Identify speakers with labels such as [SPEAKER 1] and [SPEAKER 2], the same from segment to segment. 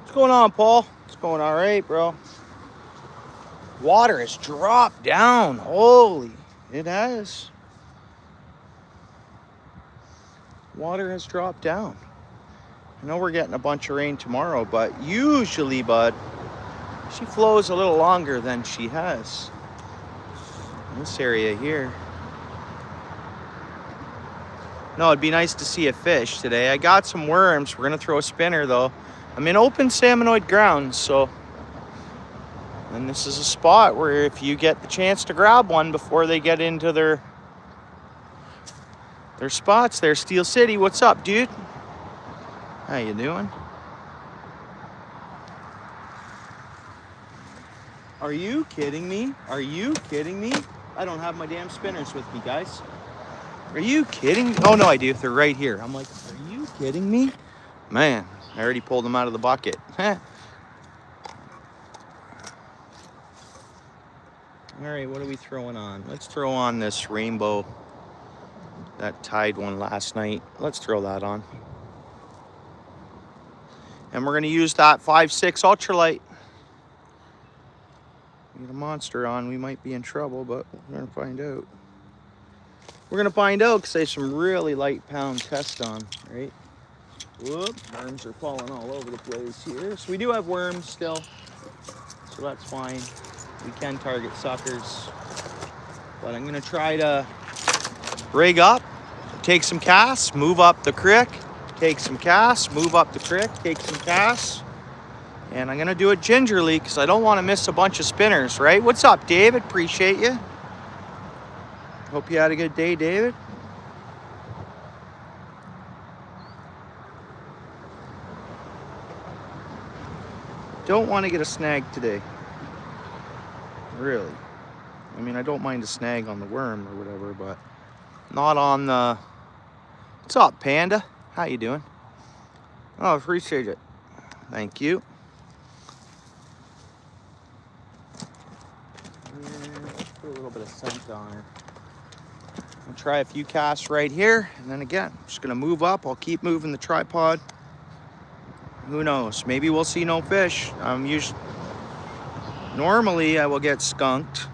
[SPEAKER 1] What's going on, Paul? It's going all right, bro. Water has dropped down. Holy, it has. Water has dropped down. I know we're getting a bunch of rain tomorrow, but usually, bud, she flows a little longer than she has. In this area here. No, it'd be nice to see a fish today. I got some worms. We're going to throw a spinner, though. I'm in open salmonoid grounds, so... And this is a spot where if you get the chance to grab one before they get into their spots there. Steel City, what's up, dude? How you doing? Are you kidding me? Are you kidding me? I don't have my damn spinners with me, guys. Are you kidding? Oh, no, I do. They're right here. I'm like, are you kidding me? Man, I already pulled them out of the bucket. All right, what are we throwing on? Let's throw on this rainbow. That tied one last night. Let's throw that on. And we're going to use that 5.6 ultralight. Get a monster on, we might be in trouble, but we're going to find out. We're going to find out because there's some really light pound test on, right? Whoop, worms are falling all over the place here. So we do have worms still, so that's fine. We can target suckers, but I'm gonna try to rig up, take some casts, move up the creek, take some casts, move up the creek, take some casts, and I'm gonna do it gingerly because I don't want to miss a bunch of spinners, right? What's up, David? Appreciate you. Hope you had a good day, David. Don't want to get a snag today. Really. I mean, I don't mind a snag on the worm or whatever, but not on the... What's up, Panda? How you doing? Oh, appreciate it. Thank you. Let's put a little bit of scent on her. I'll try a few casts right here, and then again, I'm just gonna move up. I'll keep moving the tripod. Who knows? Maybe we'll see no fish. Normally, I will get skunked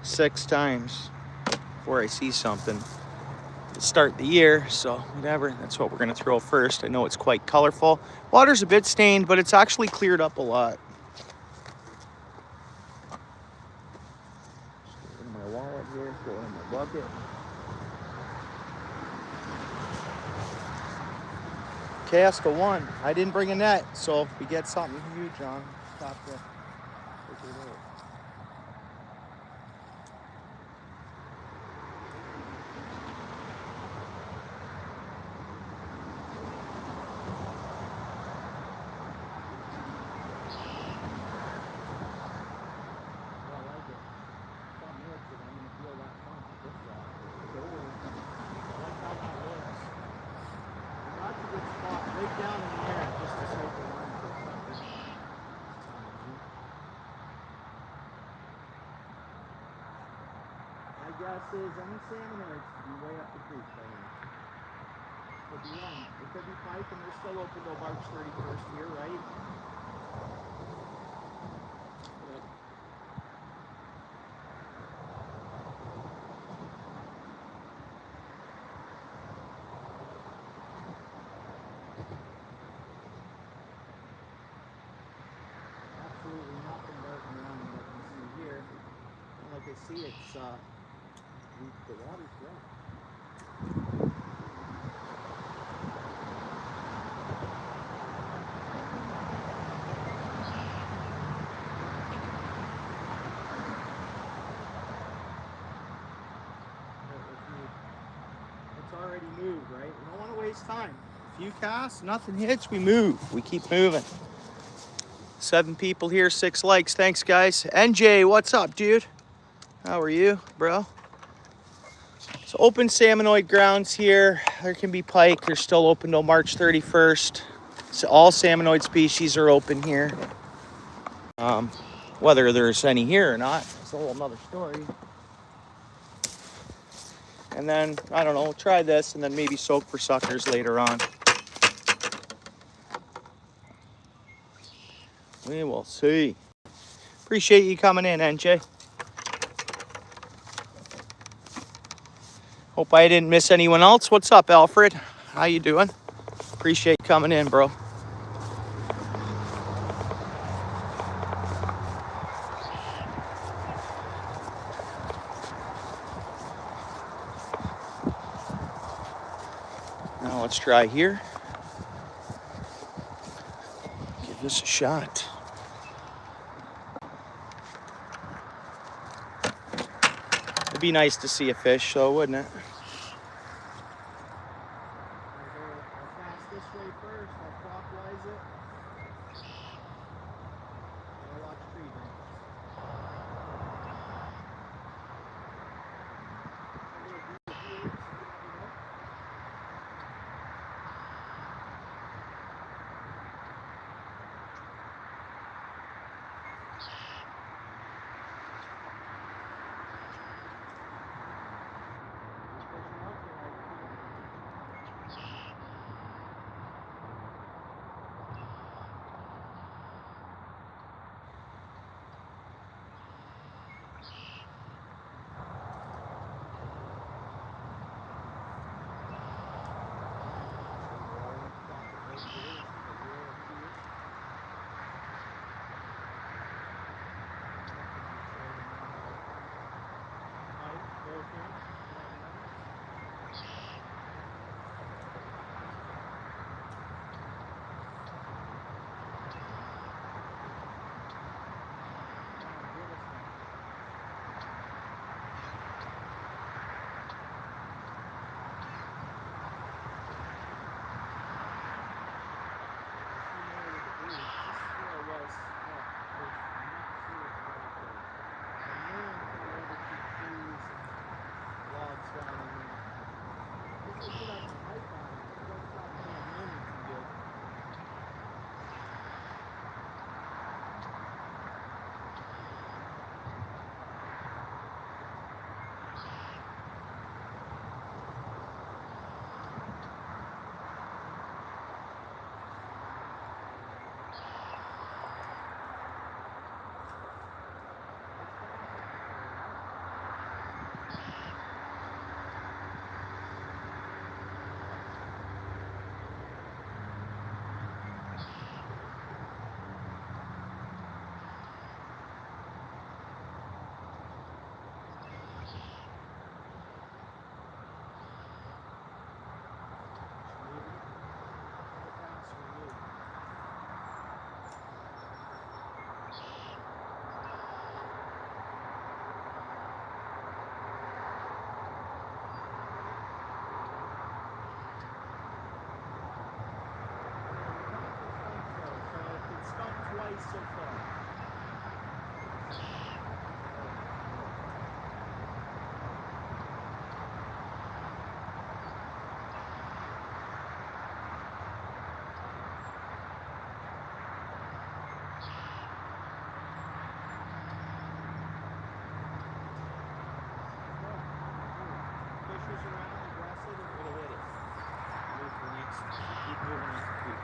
[SPEAKER 1] 6 times before I see something to start the year. So whatever, that's what we're gonna throw first. I know it's quite colorful. Water's a bit stained, but it's actually cleared up a lot. Just throw it in my wallet here, throw it in my bucket. Cast of 1. I didn't bring a net, so if we get something huge on, stop there. Guess is any salmonids to be way up the creek by now. Could be wrong. It could be pike, and they're still open till March 31st here, right? Absolutely nothing darting around that you can see here. And like I see, it's the water's dry. It's already moved, right? We don't want to waste time. A few casts, nothing hits, we move. We keep moving. 7 people here, 6 likes. Thanks, guys. NJ, what's up, dude? How are you, bro? So open salmonoid grounds here. There can be pike. They're still open till March 31st. So all salmonoid species are open here. Whether there's any here or not, it's a whole nother story. And then, I don't know, we'll try this and then maybe soak for suckers later on. We will see. Appreciate you coming in, NJ. Hope I didn't miss anyone else. What's up, Alfred? How you doing? Appreciate you coming in, bro. Now let's try here. Give this a shot. It'd be nice to see a fish, though, wouldn't it? I'll cast this way first. I'll clockwise it. I'll watch tree branches. So far. Fishes around, aggressive, it'll hit it. Move to the next. Keep moving off the creek.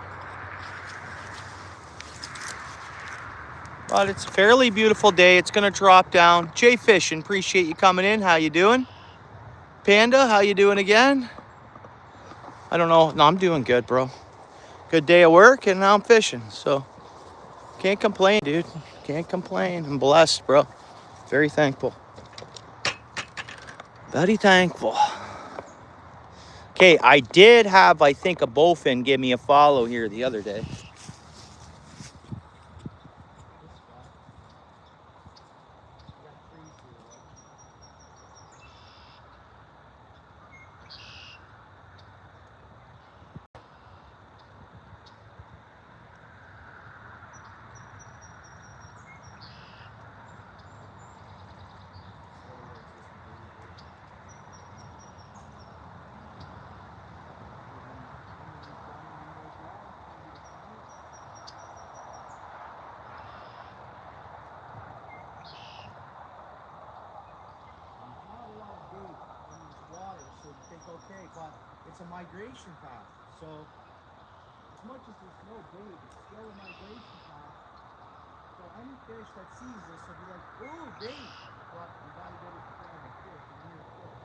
[SPEAKER 1] But it's a fairly beautiful day. It's gonna drop down. Jay Fishing, appreciate you coming in. How you doing? Panda, how you doing again? I don't know. No, I'm doing good, bro. Good day of work, and now I'm fishing. So can't complain, dude. Can't complain. I'm blessed, bro. Very thankful. Very thankful. Okay, I did have, I think, a bowfin give me a follow here the other day. Okay, but it's a migration path. So as much as there's no bait, it's still a migration path. any fish that sees this will be like, ooh, bait. But you gotta get it to grab a fish, a near fish.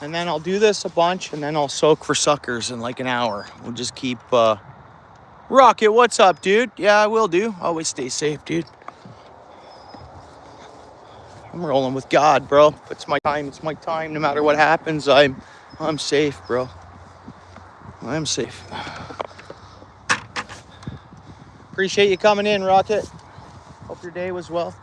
[SPEAKER 1] And then I'll do this a bunch, and then I'll soak for suckers in like an hour. We'll just keep Rocket, what's up, dude? Yeah, I will do. Always stay safe, dude. I'm rolling with God, bro. It's my time. It's my time. No matter what happens, I'm safe, bro. I'm safe. Appreciate you coming in, Rocket. Hope your day was well.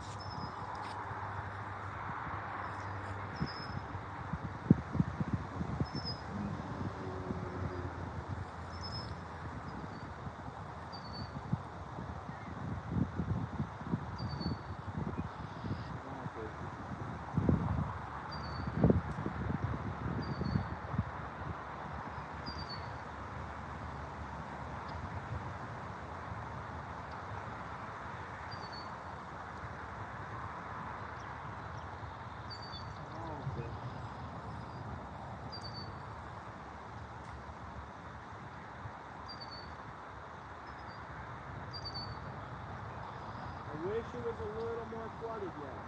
[SPEAKER 1] I wish it was a little more flooded yet.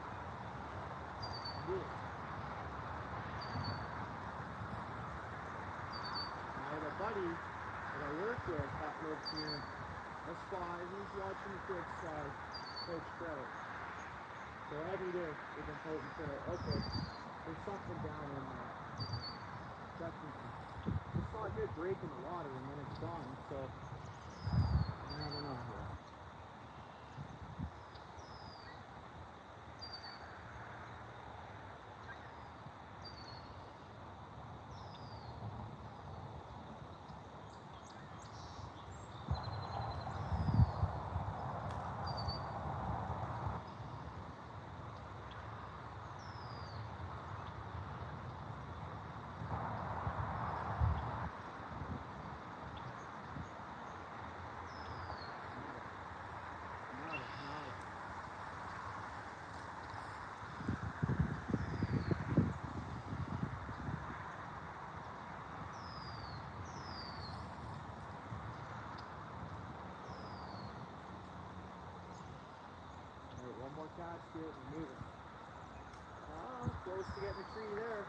[SPEAKER 1] I have a buddy that I work with that lives near a spot. He's watching the kids coach trout. So every day they've been poaching trout. Okay, there's something down in there. Definitely. It's not good breaking the water and then it's gone. So I don't know. One more casket and move it. Oh, close to getting a tree there.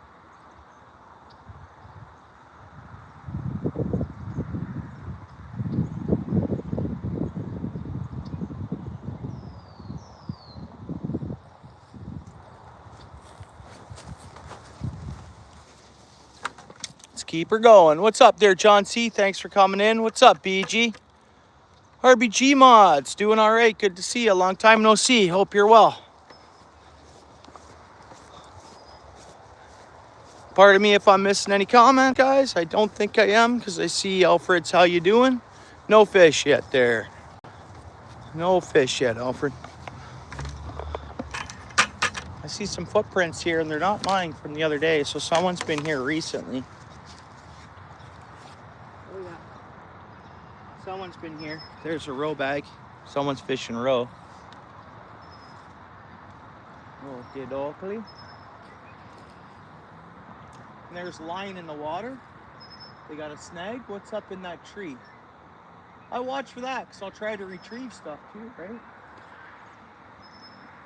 [SPEAKER 1] Let's keep her going. What's up there, John C? Thanks for coming in. What's up, BG? RBG Mods, doing all right. Good to see you. Long time no see. Hope you're well. Pardon me if I'm missing any comment, guys. I don't think I am because I see Alfred's how you doing. No fish yet there. No fish yet, Alfred. I see some footprints here and they're not mine from the other day, so someone's been here recently. Oh yeah. Someone's been here. There's a row bag. Someone's fishing row. Okay, dokey. And there's line in the water. They got a snag. What's up in that tree? I watch for that because I'll try to retrieve stuff too, right?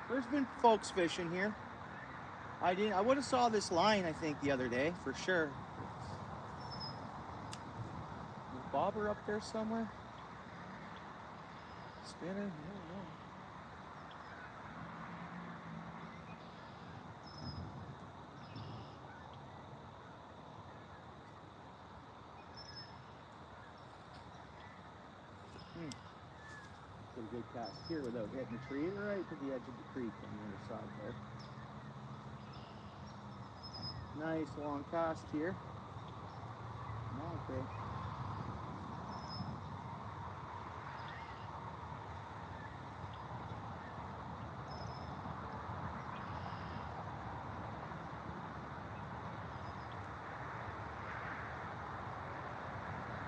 [SPEAKER 1] There's been folks fishing here. I would have saw this line, I think, the other day for sure. Is bobber up there somewhere? Spinner? I don't know. Pretty good cast here without hitting the tree, right to the edge of the creek on the other side there. Nice long cast here. Okay.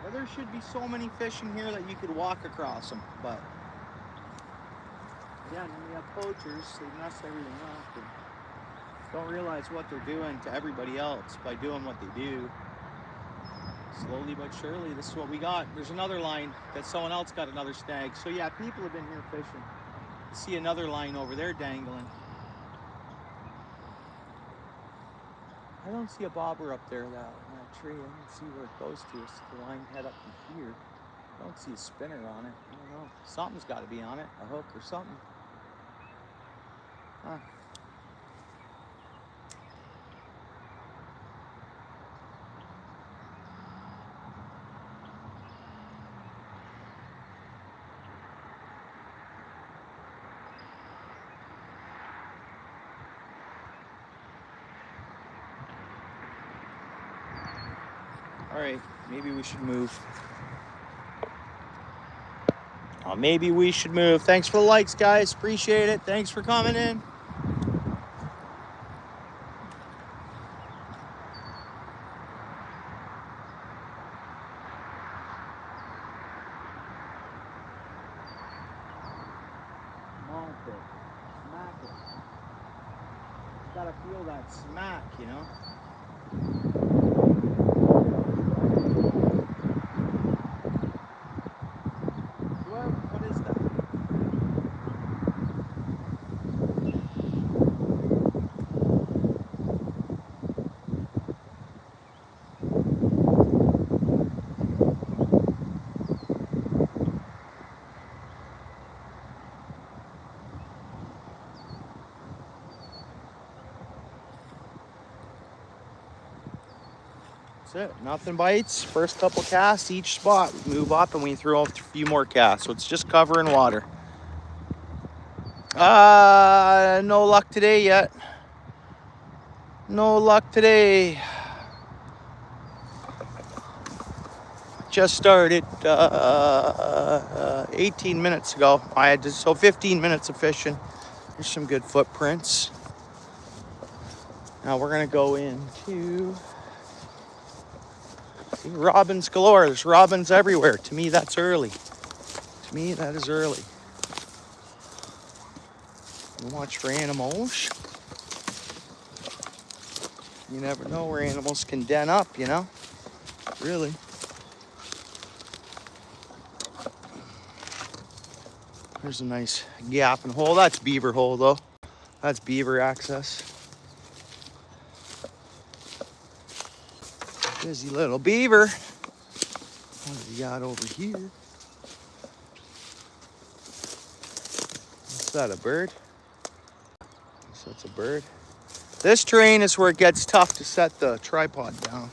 [SPEAKER 1] Well, there should be so many fish in here that you could walk across them, but yeah, and then we have poachers, they mess everything up and don't realize what they're doing to everybody else by doing what they do. Slowly but surely, this is what we got. There's another line that someone else got another snag. So yeah, people have been here fishing. See another line over there dangling. I don't see a bobber up there, that tree. I don't see where it goes to. It's the line head up to here. I don't see a spinner on it. I don't know. Something's got to be on it, a hook or something. Huh. All right, maybe we should move. Maybe we should move. Thanks for the likes, guys. Appreciate it. Thanks for coming in. Smack it. You gotta feel that smack, you know? What is that? That's it. Nothing bites. First couple casts each spot. We move up and we throw a few more casts. So it's just covering water. No luck today yet. No luck today. Just started 18 minutes ago. I had 15 minutes of fishing. There's some good footprints. Now we're gonna go into robins galore. There's robins everywhere. To me, that's early. To me, that is early. Watch for animals. You never know where animals can den up, you know? Really. There's a nice gap and hole. That's beaver hole, though. That's beaver access. Busy little beaver. What do we got over here? What's that, a bird? So it's a bird. This terrain is where it gets tough to set the tripod down.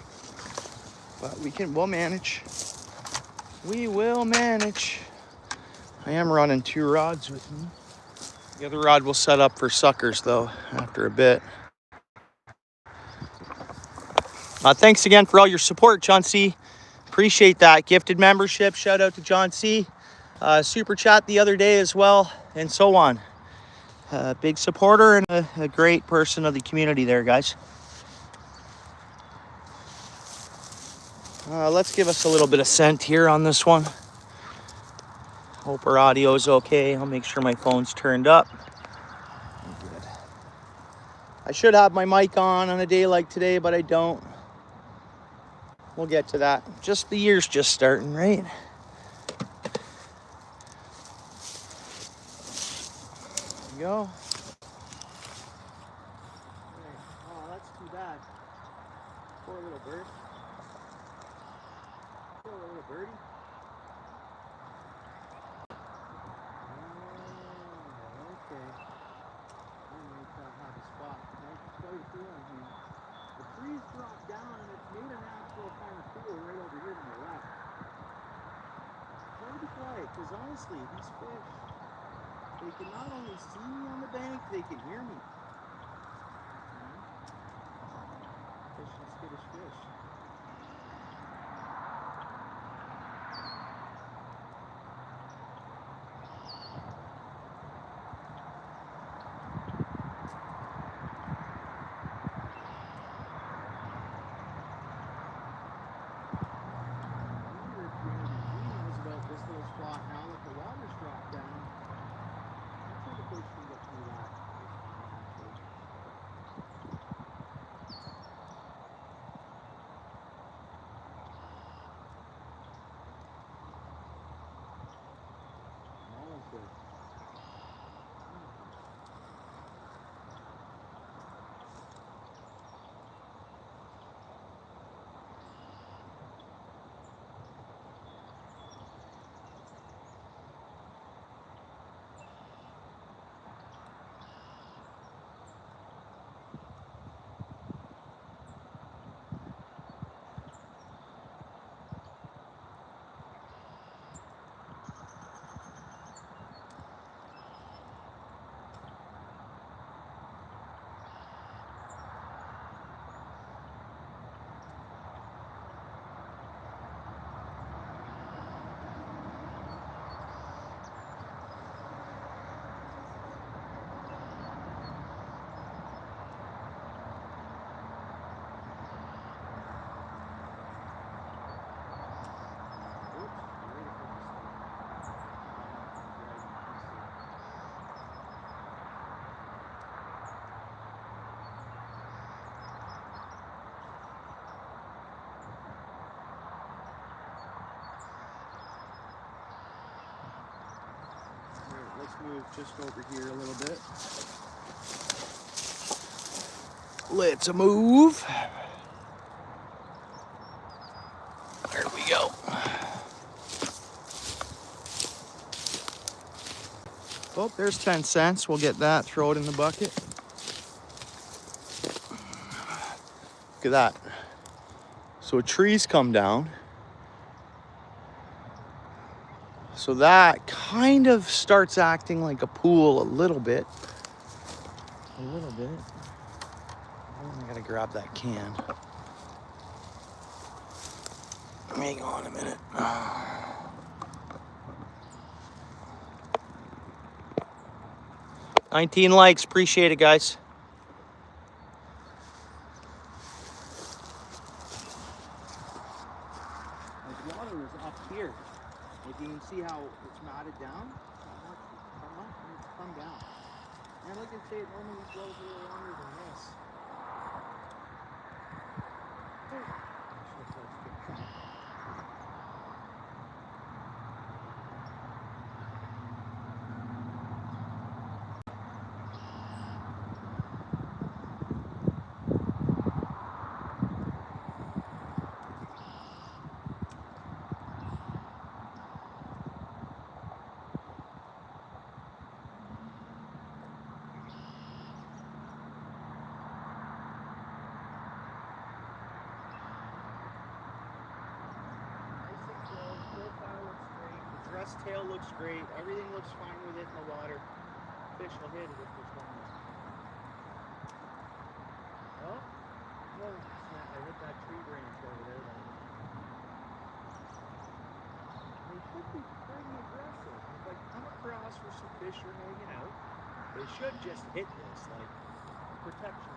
[SPEAKER 1] But we'll manage. We will manage. I am running 2 rods with me. The other rod will set up for suckers, though, after a bit. Thanks again for all your support, John C. Appreciate that. Gifted membership. Shout out to John C. Super chat the other day as well, and so on. Big supporter and a great person of the community there, guys. Let's give us a little bit of scent here on this one. Hope our audio is okay. I'll make sure my phone's turned up. Good. I should have my mic on a day like today, but I don't. We'll get to that. Just the year's just starting, right? There you go. Oh, that's too bad. Poor little bird. Poor little birdie. Oh, okay. I might have a spot. Right? Quite a few on here. The trees drop down and it's made a natural kind of pool right over here to my left. Try to be quiet, because honestly, these fish, they can not only see me on the bank, they can hear me. Fish and skittish fish. This little spot now that the water's dropped down. Let's see if the fish can get through that. Almost there. Let's move just over here a little bit. Let's move. There we go. Oh, there's 10 cents. We'll get that, throw it in the bucket. Look at that. So trees come down. So that kind of starts acting like a pool a little bit. A little bit. Oh, I gotta grab that can. Hang on a minute. 19 likes, appreciate it, guys. The water is up here. Like you can see how it's matted down. It's come down. And like I say, it normally flows a little longer than this. Dress tail looks great. Everything looks fine with it in the water. Fish will hit it if there's one there. Oh, no, I hit that tree branch over there. They should be pretty aggressive. If I come across where some fish are hanging out, they should just hit this, like protection.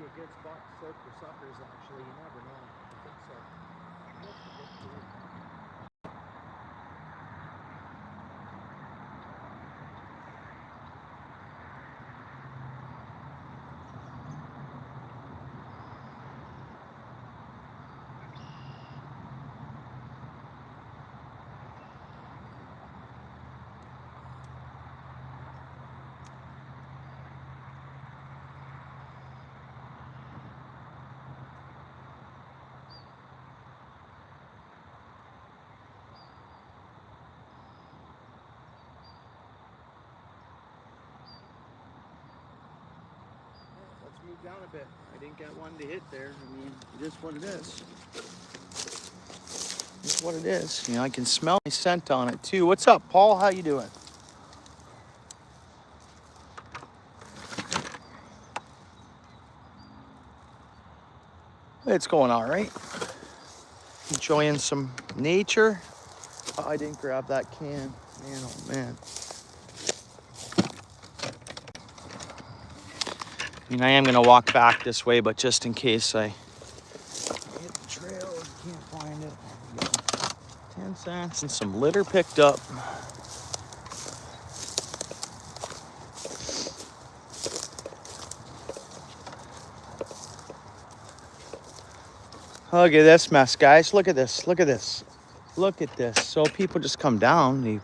[SPEAKER 1] be a good spot to soak for suckers, actually. You never know. I think so. Let's move down a bit. I didn't get one to hit there. I mean, it is what it is. It's what it is. You know, I can smell my scent on it too. What's up, Paul? How you doing? It's going all right. Enjoying some nature. Oh, I didn't grab that can. Man, oh man. I mean, I am going to walk back this way, but just in case I hit the trail and can't find it. 10 cents and some litter picked up. Look at this mess, guys. Look at this. Look at this. Look at this. So people just come down.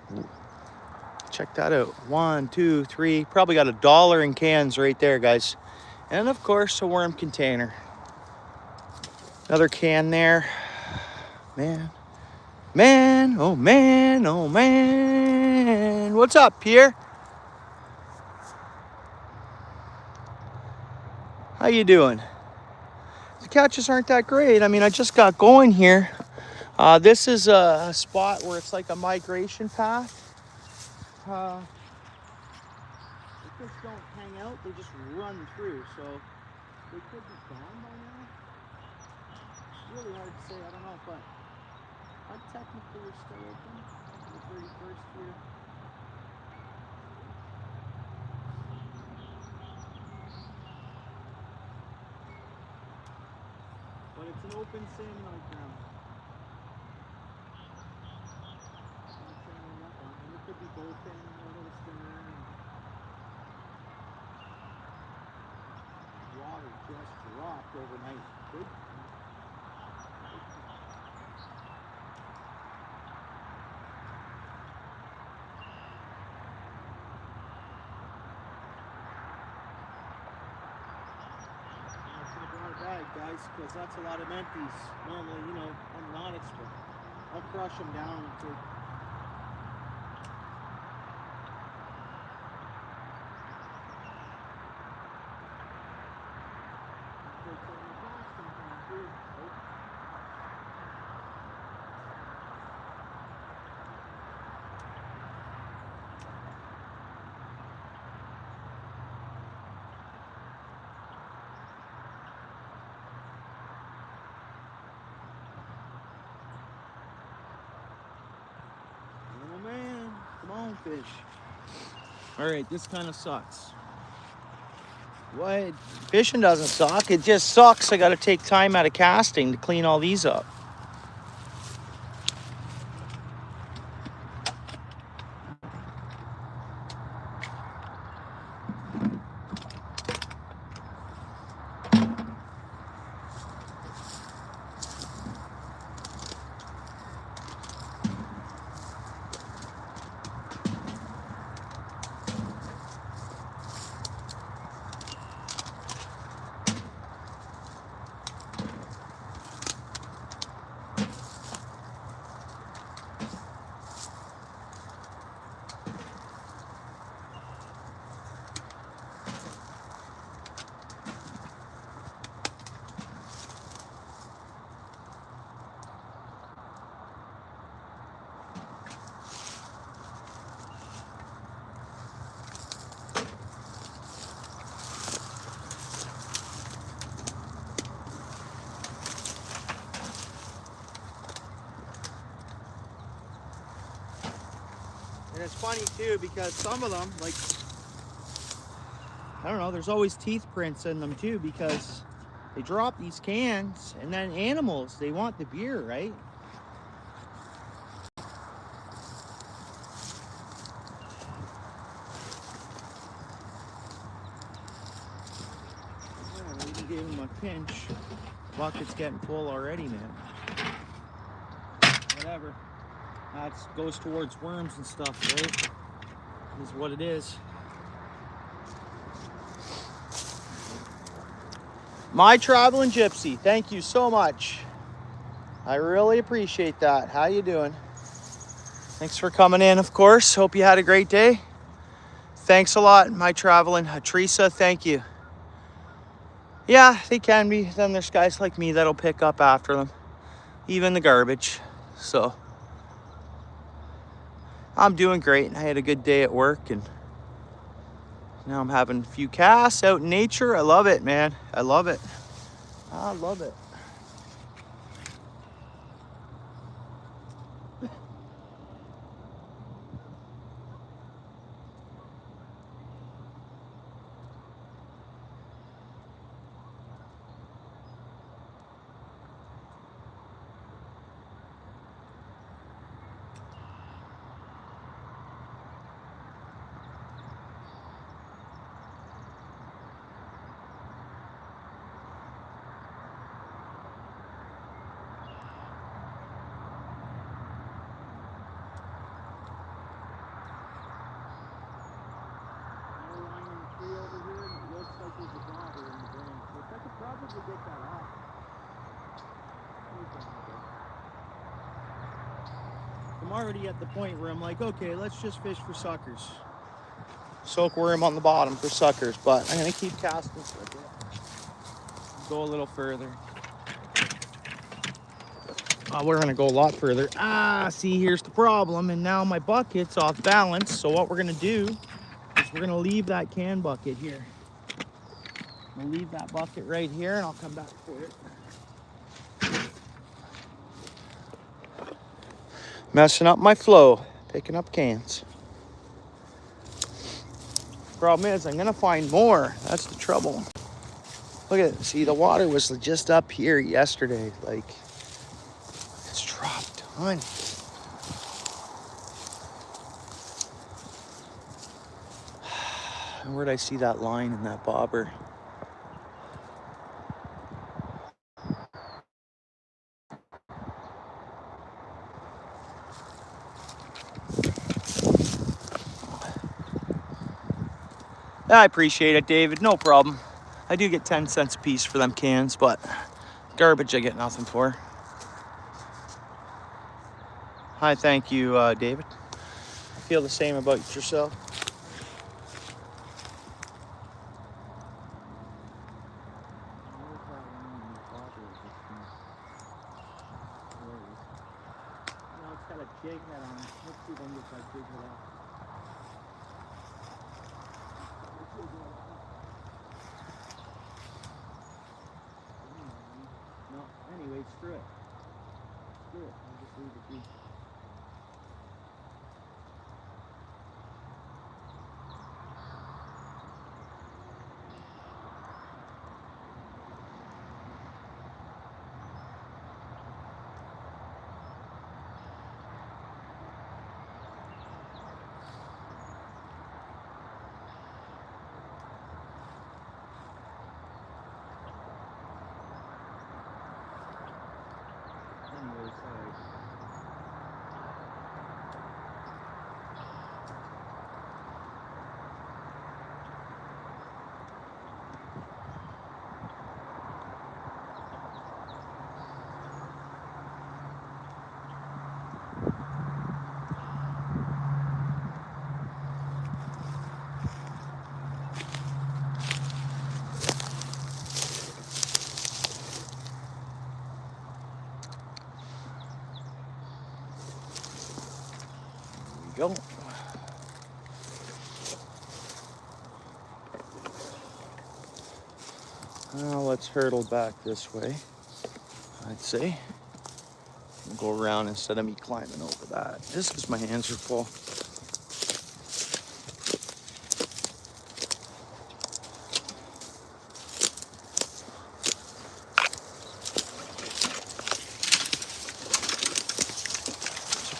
[SPEAKER 1] Check that out. 1, 2, 3. Probably got $1 in cans right there, guys. And of course, a worm container. Another can there. Man. Man. Oh, man. Oh, man. What's up, Pierre? How you doing? The catches aren't that great. I mean, I just got going here. This is a spot where it's like a migration path. The fish don't hang out, they just run through. So they could be gone by now. It's really hard to say, I don't know, but technically we're still open for the 31st here. But it's an open salmon right now. And it could be bowfin, a little stinger, and water just dropped overnight. Good. Bag, guys, because that's a lot of empties. Normally, you know, I'm not expert. I'll crush them down to fish. All right, this kind of sucks. What? Fishing doesn't suck. It just sucks. I got to take time out of casting to clean all these up. And it's funny too because some of them, like I don't know, there's always teeth prints in them too, because they drop these cans, and then animals, they want the beer, right? Yeah, we gave him a pinch. Bucket's getting full already, man. Whatever. That goes towards worms and stuff, right? Is what it is. My Traveling Gypsy, thank you so much. I really appreciate that. How you doing? Thanks for coming in, of course. Hope you had a great day. Thanks a lot, My Traveling. Teresa, thank you. Yeah, they can be. Then there's guys like me that'll pick up after them. Even the garbage. So I'm doing great. I had a good day at work, and now I'm having a few casts out in nature. I love it, man. I love it. I love it. I'm already at the point where I'm like, okay, let's just fish for suckers. Soak worm on the bottom for suckers, but I'm gonna keep casting for a bit. Go a little further. Oh, we're gonna go a lot further. See, here's the problem, and now my bucket's off balance. So what we're gonna do is we're gonna leave that can bucket here. I'm gonna leave that bucket right here, and I'll come back for it. Messing up my flow, picking up cans. Problem is, I'm gonna find more. That's the trouble. Look at it. See, the water was just up here yesterday. Like, it's dropped tons. Where'd I see that line in that bobber? I appreciate it, David. No problem. I do get 10 cents a piece for them cans, but garbage I get nothing for. Hi, thank you, David. I feel the same about yourself. No, it's got a jig head on it. Let's see if I can get that jig head off. No, anyway, screw it. Screw it. I'll just leave it be. Anyway, sorry. There we go. Now let's hurdle back this way, I'd say. We'll go around instead of me climbing over that. Just because my hands are full.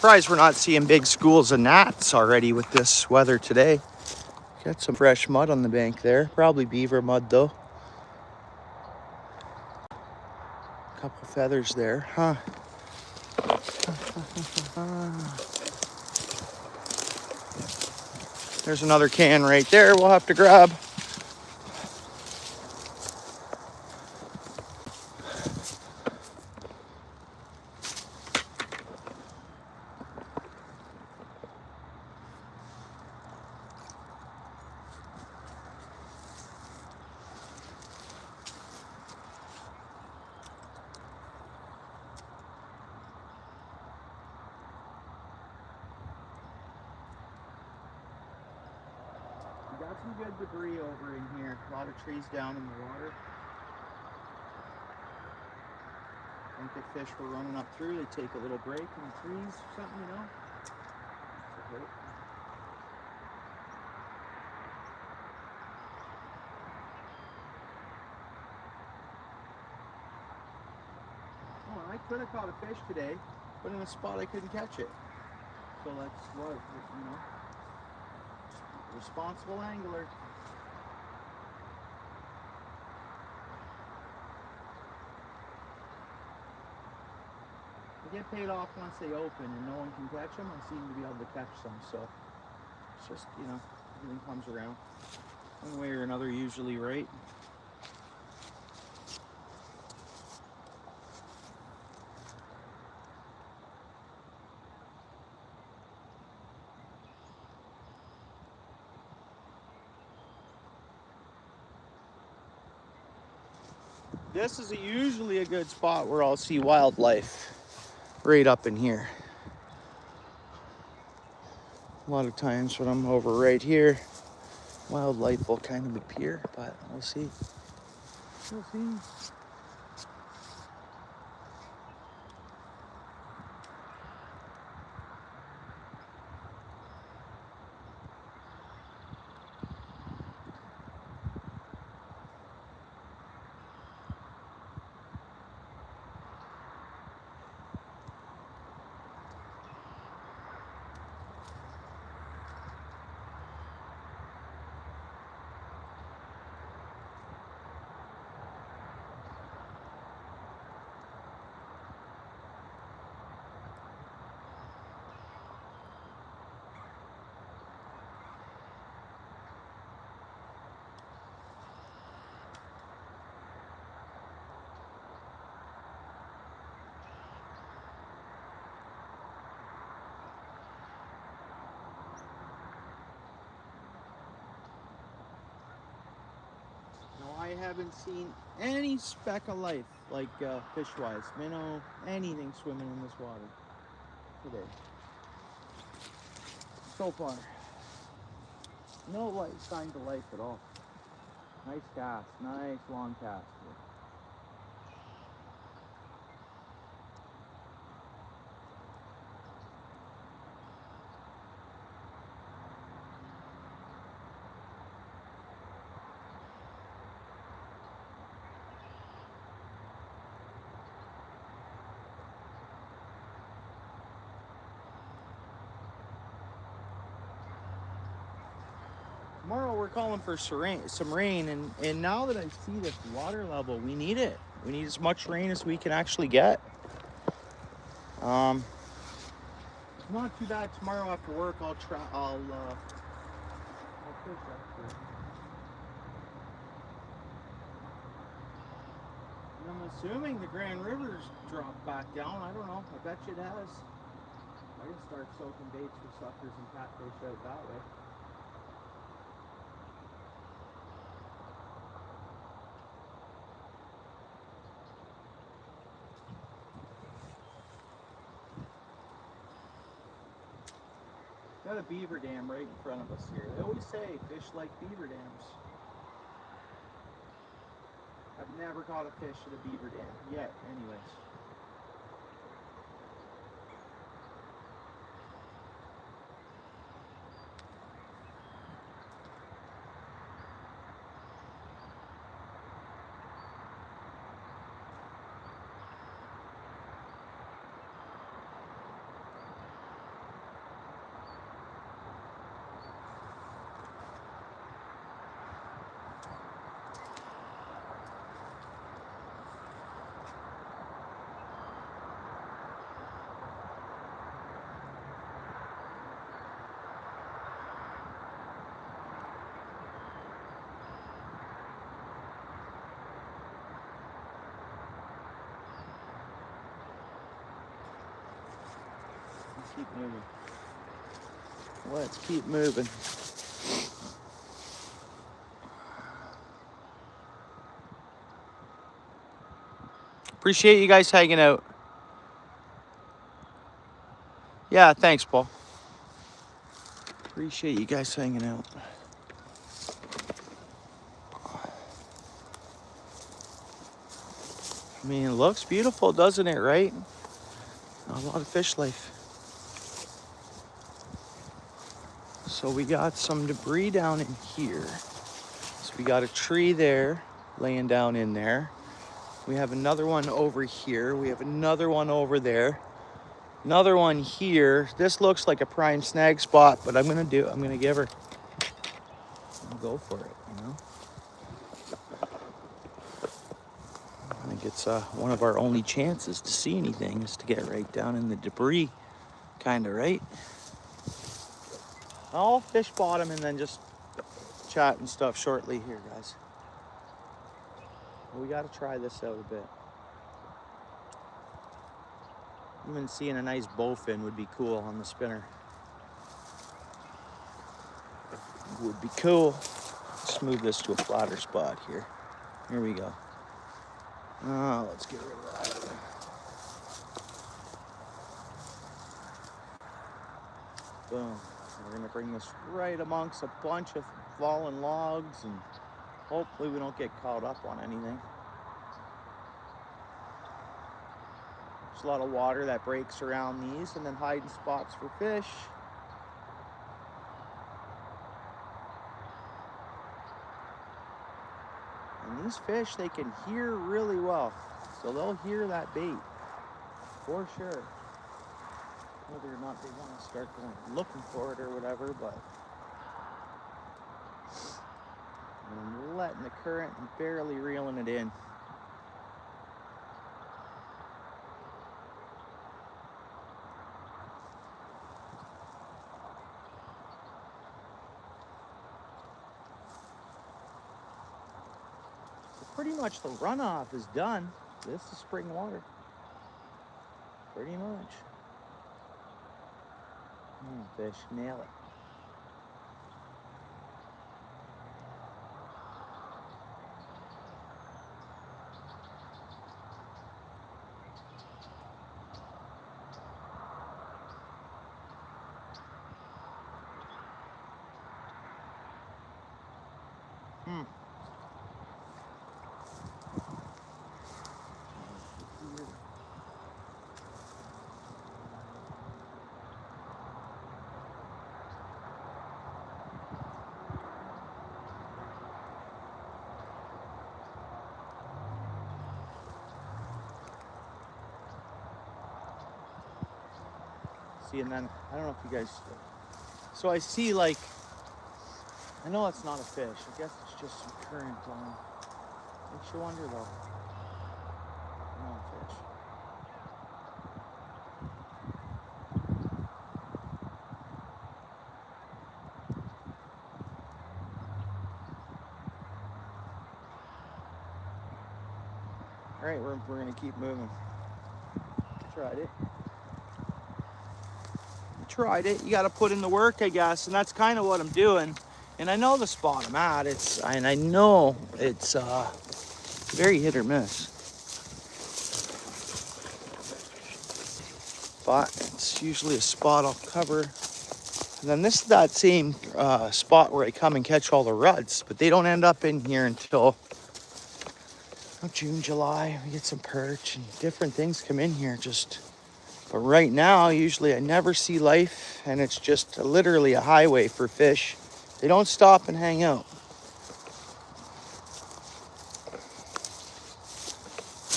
[SPEAKER 1] Surprised we're not seeing big schools of gnats already with this weather today. Got some fresh mud on the bank there. Probably beaver mud though. Couple feathers there, huh? There's another can right there we'll have to grab. We got some good debris over in here. A lot of trees down in the water. I think the fish were running up through. They take a little break in the trees or something, you know? So great. Oh, I could have caught a fish today, but in a spot I couldn't catch it. So that's what, you know, responsible angler. They get paid off once they open and no one can catch them. I seem to be able to catch some, so it's just, you know, everything comes around. One way or another, usually, right? This is usually a good spot where I'll see wildlife, right up in here. A lot of times when I'm over right here, wildlife will kind of appear, but we'll see. We'll see. I haven't seen any speck of life, like fish-wise, minnow, anything swimming in this water today. So far, no light signs of life at all. Nice cast, nice long cast. Tomorrow we're calling for some rain, and now that I see this water level, we need it. We need as much rain as we can actually get. It's not too bad. Tomorrow after work, I'll fish after. And I'm assuming the Grand River's dropped back down. I don't know. I bet you it has. I can start soaking baits for suckers and catfish out that way. Got a beaver dam right in front of us here. They always say fish like beaver dams. I've never caught a fish at a beaver dam yet, anyways. keep moving. Let's keep moving. Appreciate you guys hanging out. Yeah, thanks, Paul. Appreciate you guys hanging out. I mean, it looks beautiful, doesn't it, right? A lot of fish life. So we got some debris down in here. So we got a tree there, laying down in there. We have another one over here. We have another one over there. Another one here. This looks like a prime snag spot, but I'm gonna give her. I'll go for it, you know? I think it's one of our only chances to see anything is to get right down in the debris, kinda, right? I'll fish bottom and then just chat and stuff shortly here, guys. We gotta try this out a bit. Even seeing a nice bowfin would be cool on the spinner. Would be cool. Let's move this to a flatter spot here. Here we go. Oh, let's get rid of that. Boom. We're gonna bring this right amongst a bunch of fallen logs and hopefully we don't get caught up on anything. There's a lot of water that breaks around these and then hiding spots for fish. And these fish, they can hear really well. So they'll hear that bait for sure. Whether or not they want to start going looking for it or whatever, but I'm letting the current and barely reeling it in. So pretty much the runoff is done. This is spring water. Pretty much. Fish, nail it. See, and then, I don't know if you guys, so I see like, I know it's not a fish. I guess it's just some current on. Makes you wonder though. No fish. All right, we're gonna keep moving. Tried it. Tried it. You got to put in the work, I guess, and that's kind of what I'm doing. And I know the spot I'm at. I know it's very hit or miss, but it's usually a spot I'll cover. And then this is that same spot where I come and catch all the ruds, but they don't end up in here until June, July. We get some perch and different things come in here. But right now, usually I never see life, and it's just literally a highway for fish. They don't stop and hang out.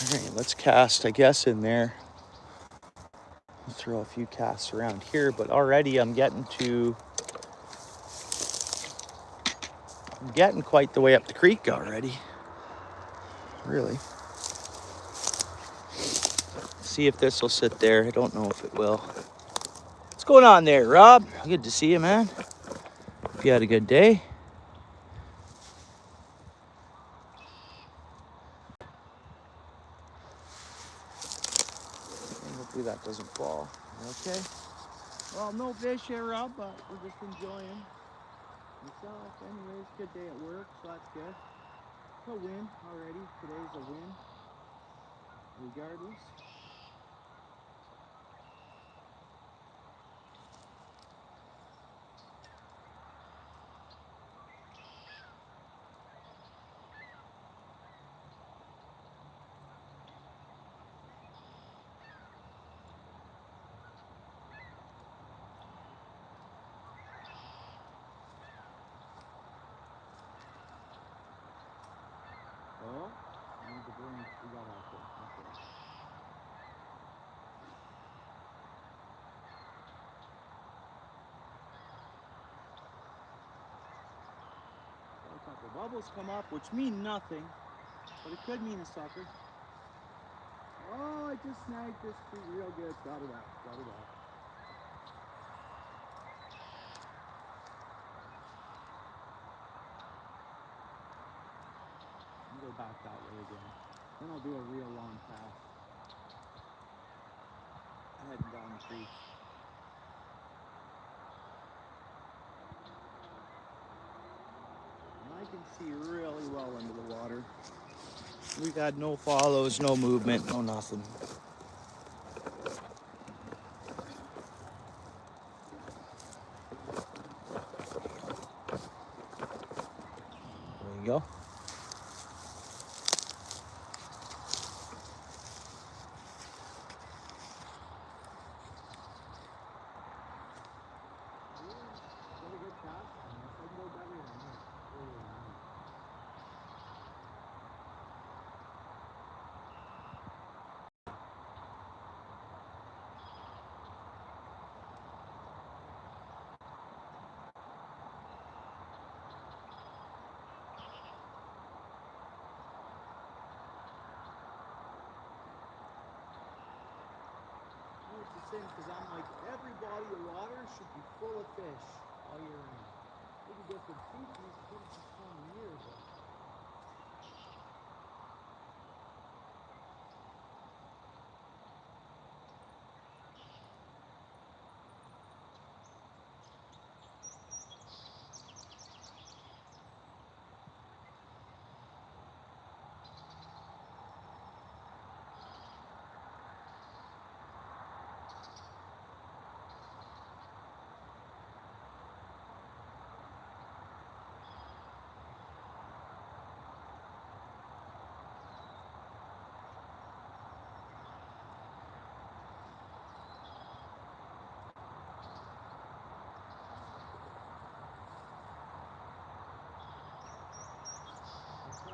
[SPEAKER 1] All right, let's cast, I guess, in there. I'll throw a few casts around here, but already I'm getting quite the way up the creek already. Really. See if this will sit there. I don't know if it will. What's going on there, Rob? Good to see you, man. Hope you had a good day. Hopefully that doesn't fall. Okay. Well, no fish here, Rob, but we're just enjoying myself. Anyways, good day at work, so that's good. It's a win already. Today's a win, regardless. Oh, I need to bring. We got out there. Okay. A couple bubbles come up, which mean nothing, but it could mean a sucker. Oh, I just snagged this tree real good. Got it off. Got it off. I'll go back that way again. Then I'll do a real long pass. Heading down the creek. And I can see really well into the water. We got no follows, no movement, no nothing. There you go. It's the same because I'm like, every body of water should be full of fish all year round. Maybe different species, different time of year, but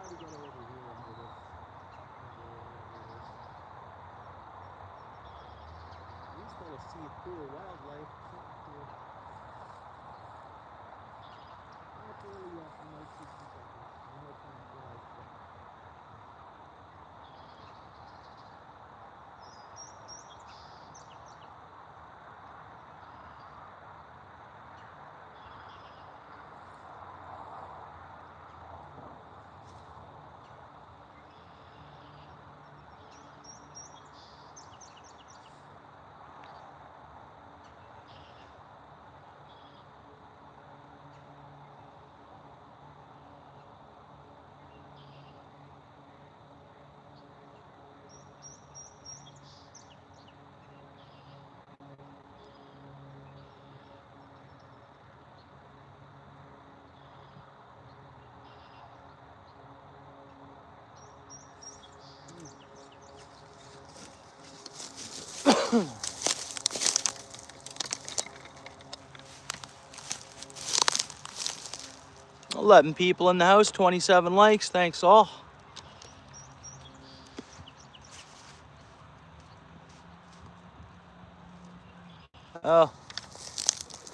[SPEAKER 1] to get over here under this. At least I'll see a cool wildlife, something cool. Not really yet, I might see some suckers. I know it's not live, but $11 people in the house, 27 likes. Thanks all. Oh,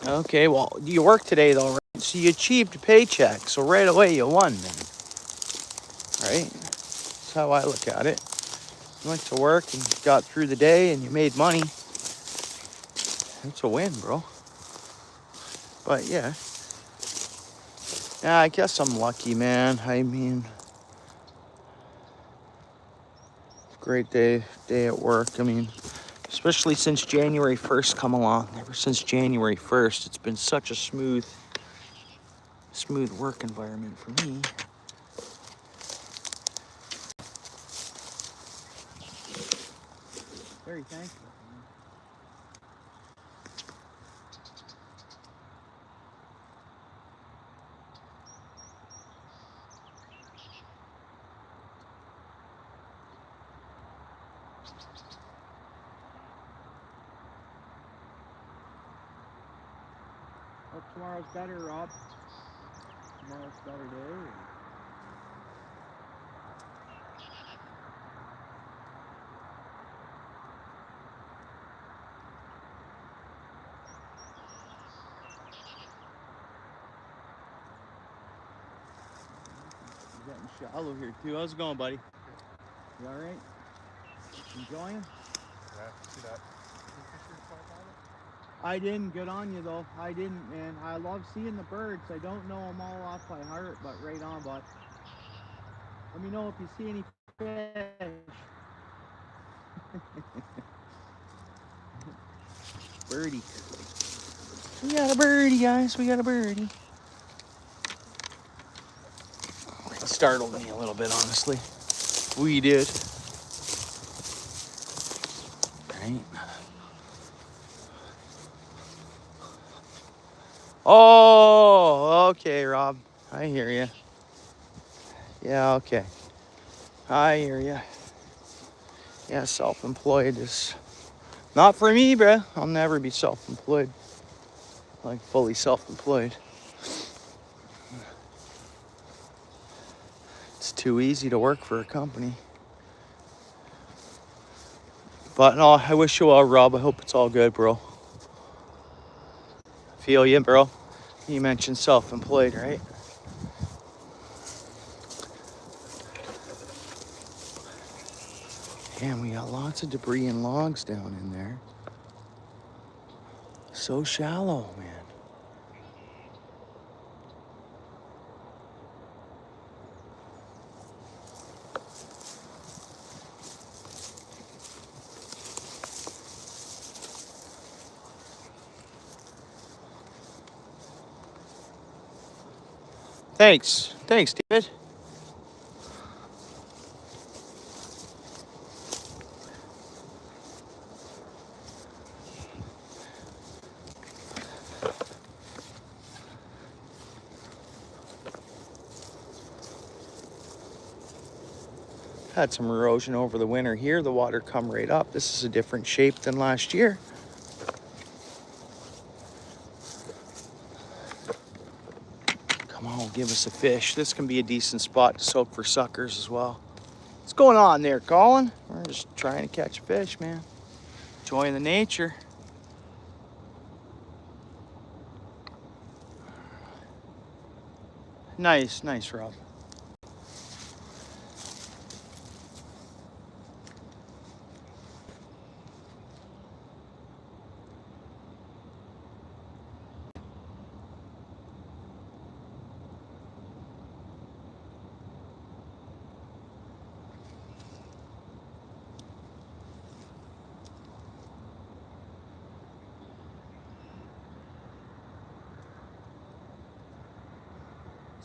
[SPEAKER 1] okay. Well, you worked today though, right? So you achieved a paycheck. So right away you won, man. Right? That's how I look at it. You went to work and got through the day and you made money. That's a win, bro. But yeah. Yeah, I guess I'm lucky, man. I mean, great day at work. I mean, Especially since January 1st come along. Ever since January 1st, it's been such a smooth work environment for me. Very thankful. Hope tomorrow's better, Rob. Tomorrow's a better day. It's getting shallow here too. How's it going, buddy? You all right? Enjoying?
[SPEAKER 2] Yeah, see that.
[SPEAKER 1] I didn't. Good on you, though. I didn't, man. I love seeing the birds. I don't know them all off by heart, but right on, bud. Let me know if you see any fish. Birdie. We got a birdie, guys. We got a birdie. It startled me a little bit, honestly. We did. Right. Oh, okay, Rob. I hear you. Yeah, okay. I hear you. Yeah, self-employed is not for me, bruh. I'll never be self-employed. Like, fully self-employed. It's too easy to work for a company. But no, I wish you well, Rob. I hope it's all good, bro. Feel you, bro. You mentioned self-employed, right? Damn, we got lots of debris and logs down in there. So shallow, man. Thanks, David. Had some erosion over the winter here. The water come right up. This is a different shape than last year. Come on, give us a fish. This can be a decent spot to soak for suckers as well. What's going on there, Colin? We're just trying to catch a fish, man. Enjoying the nature. Nice, Rob.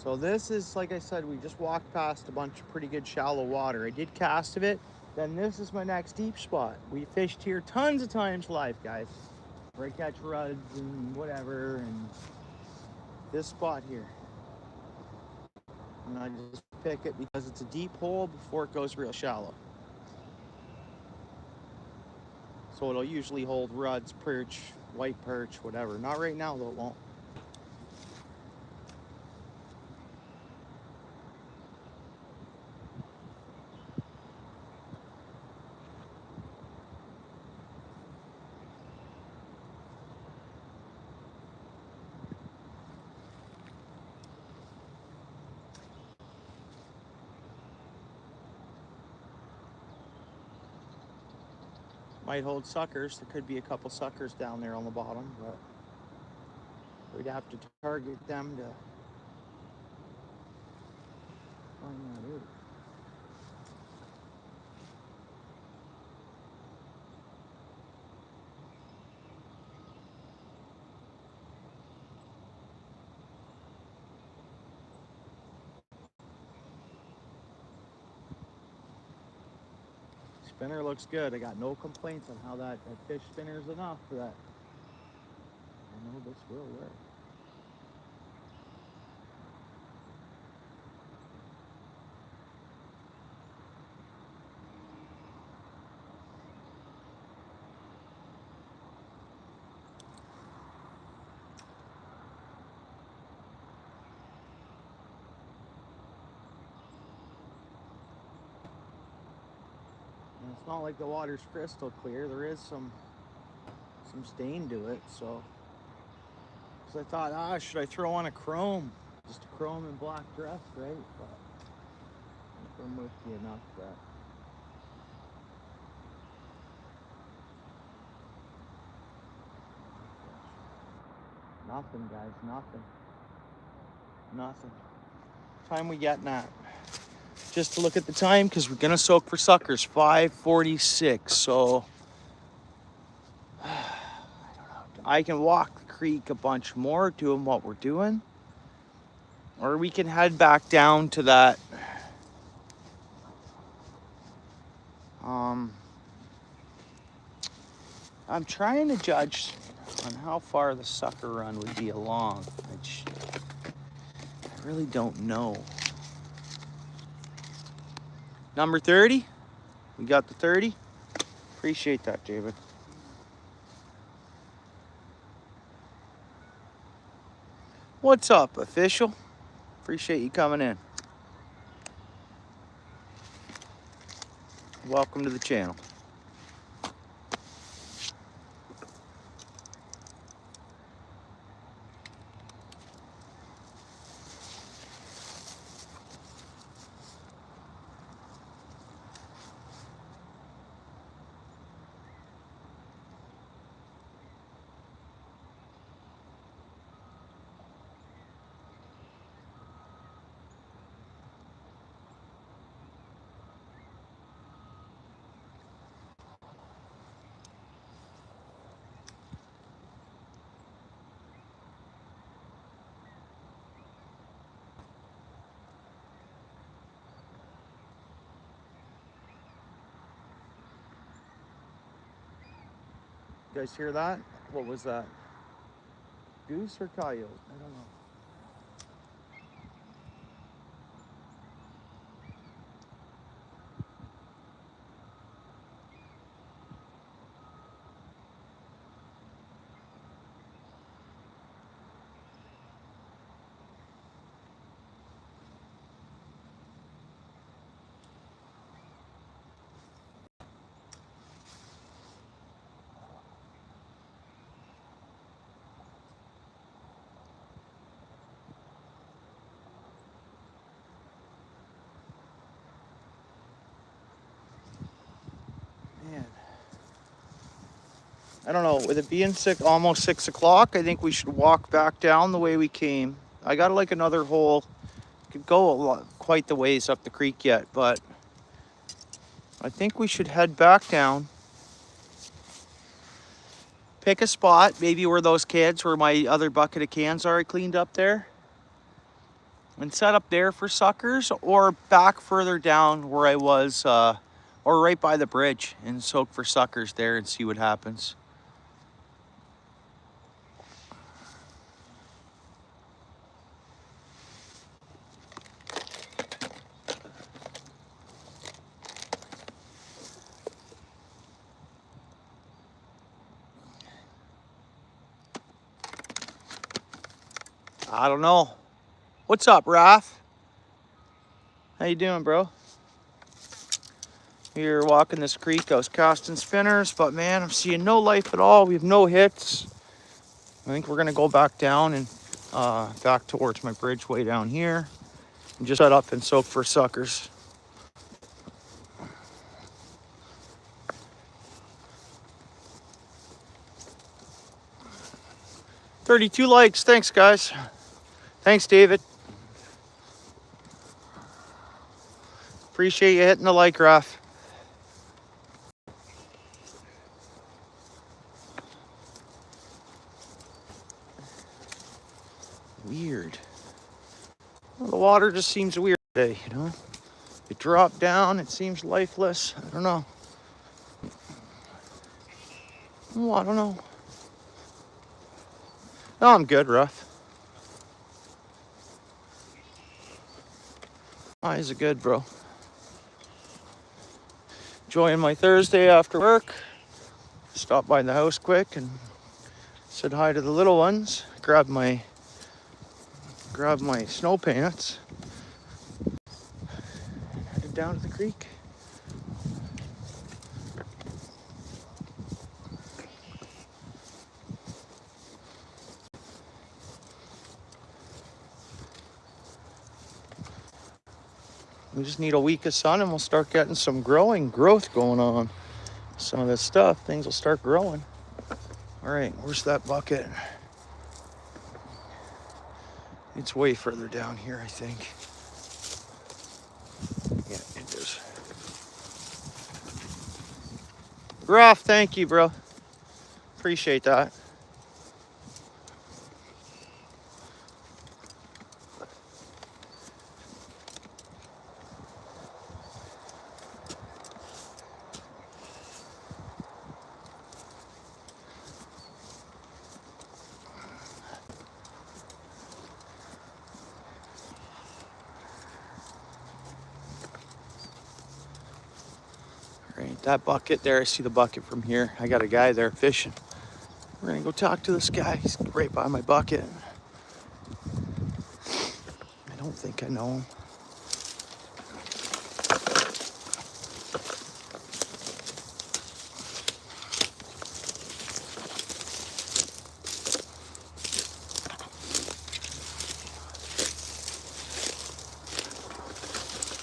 [SPEAKER 1] So this is, like I said, we just walked past a bunch of pretty good shallow water. I did cast of it. Then this is my next deep spot. We fished here tons of times live, guys. Where I catch ruds and whatever, and this spot here. And I just pick it because it's a deep hole before it goes real shallow. So it'll usually hold ruds, perch, white perch, whatever. Not right now, though, it won't. Might hold suckers. There could be a couple suckers down there on the bottom, but we'd have to target them to find that out. Spinner looks good. I got no complaints on how that fish spinner is enough for that. I know this will work. And it's not like the water's crystal clear. There is some stain to it, so I thought, should I throw on a chrome? Just a chrome and black dress, right? But I think I'm with you enough that nothing, guys, nothing. Time we getting at? Just to look at the time, because we're gonna soak for suckers. 5:46. So I don't know. I can walk the creek a bunch more, doing what we're doing, or we can head back down to that. I'm trying to judge on how far the sucker run would be along, which I really don't know. Number 30? We got the 30? Appreciate that, David. What's up, official? Appreciate you coming in. Welcome to the channel. You guys hear that? What was that? Goose or coyote? I don't know. Man. I don't know, with it being almost 6 o'clock, I think we should walk back down the way we came. I got like another hole. Could go quite the ways up the creek yet, but I think we should head back down. Pick a spot, maybe where those cans, where my other bucket of cans are, I cleaned up there. And set up there for suckers, or back further down where I was, or right by the bridge, and soak for suckers there and see what happens. I don't know. What's up, Raph? How you doing, bro? We're walking this creek. I was casting spinners, but man, I'm seeing no life at all. We have no hits. I think we're gonna go back down and back towards my bridge way down here and just set up and soak for suckers. $32 likes. Thanks, guys. Thanks, David. Appreciate you hitting the like, Raph. Weird. Well, the water just seems weird today, you know? It dropped down, it seems lifeless. I don't know. Oh, I don't know. No, I'm good, Ruff. Eyes are good, bro. Enjoying my Thursday after work. Stopped by the house quick and said hi to the little ones. Grabbed my snow pants. Headed down to the creek. We just need a week of sun and we'll start getting some growth going on. Some of this stuff, things will start growing. All right, where's that bucket? It's way further down here, I think. Yeah, it is. Ruff, thank you, bro. Appreciate that. Right, that bucket there, I see the bucket from here. I got a guy there fishing. We're gonna go talk to this guy. He's right by my bucket. I don't think I know him.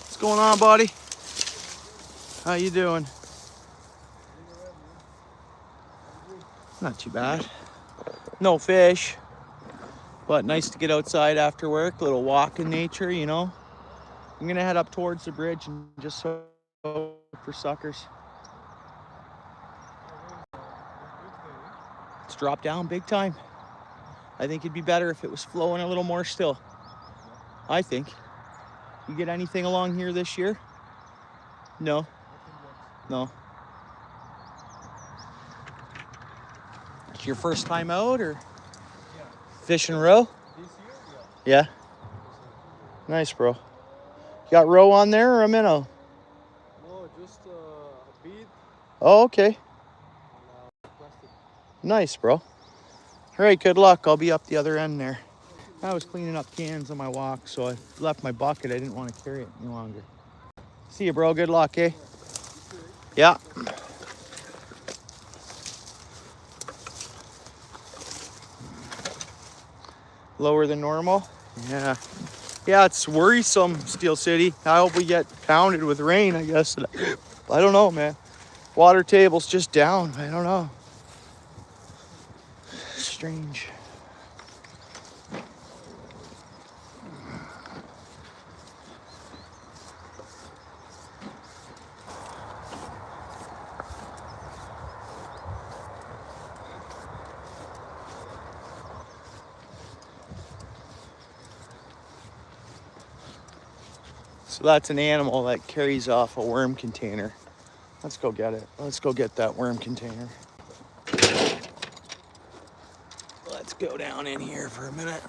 [SPEAKER 1] What's going on, buddy? How you doing? Not too bad. No fish, but nice to get outside after work. A little walk in nature, you know. I'm gonna head up towards the bridge and just look for suckers. It's dropped down big time. I think it'd be better if it was flowing a little more still. I think. You get anything along here this year? No. No. It's your first time out or fishing roe?
[SPEAKER 2] This year,
[SPEAKER 1] Yeah. Nice, bro. You got roe on there or a minnow?
[SPEAKER 2] No, just a bead
[SPEAKER 1] Oh, okay.
[SPEAKER 2] and plastic.
[SPEAKER 1] Nice, bro. All right, good luck. I'll be up the other end there. I was cleaning up cans on my walk, so I left my bucket. I didn't want to carry it any longer. See you, bro. Good luck, eh? Yeah. Lower than normal? Yeah. Yeah, it's worrisome, Steel City. I hope we get pounded with rain, I guess. I don't know, man. Water table's just down. I don't know. Strange. So that's an animal that carries off a worm container. Let's go get it. Let's go get that worm container. Let's go down in here for a minute.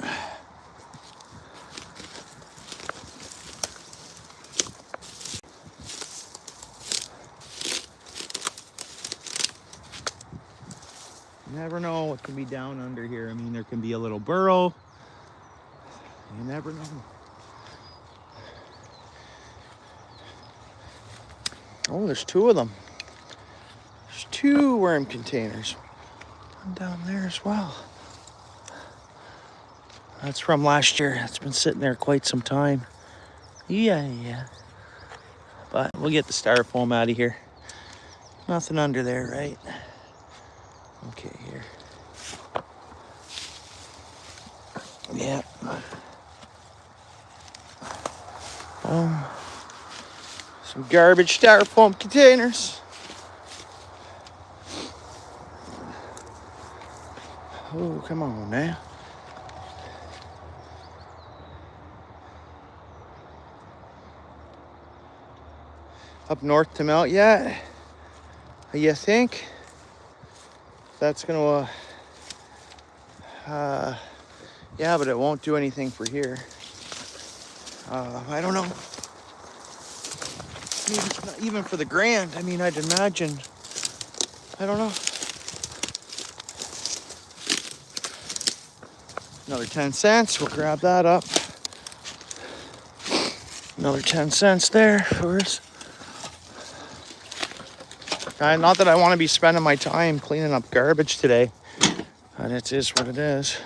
[SPEAKER 1] You never know what can be down under here. I mean, there can be a little burrow. You never know. Oh, there's two of them. There's two worm containers. One down there as well. That's from last year. It's been sitting there quite some time. Yeah. But we'll get the styrofoam out of here. Nothing under there, right? Okay, here. Yeah. Some garbage styrofoam containers. Oh, come on now. Up north to melt yet? You think? That's gonna, yeah, but it won't do anything for here. I don't know. Maybe not even for the grand. I mean, I'd imagine. I don't know. Another 10 cents. We'll grab that up. Another 10 cents there for us. Not that I want to be spending my time cleaning up garbage today. And it is what it is.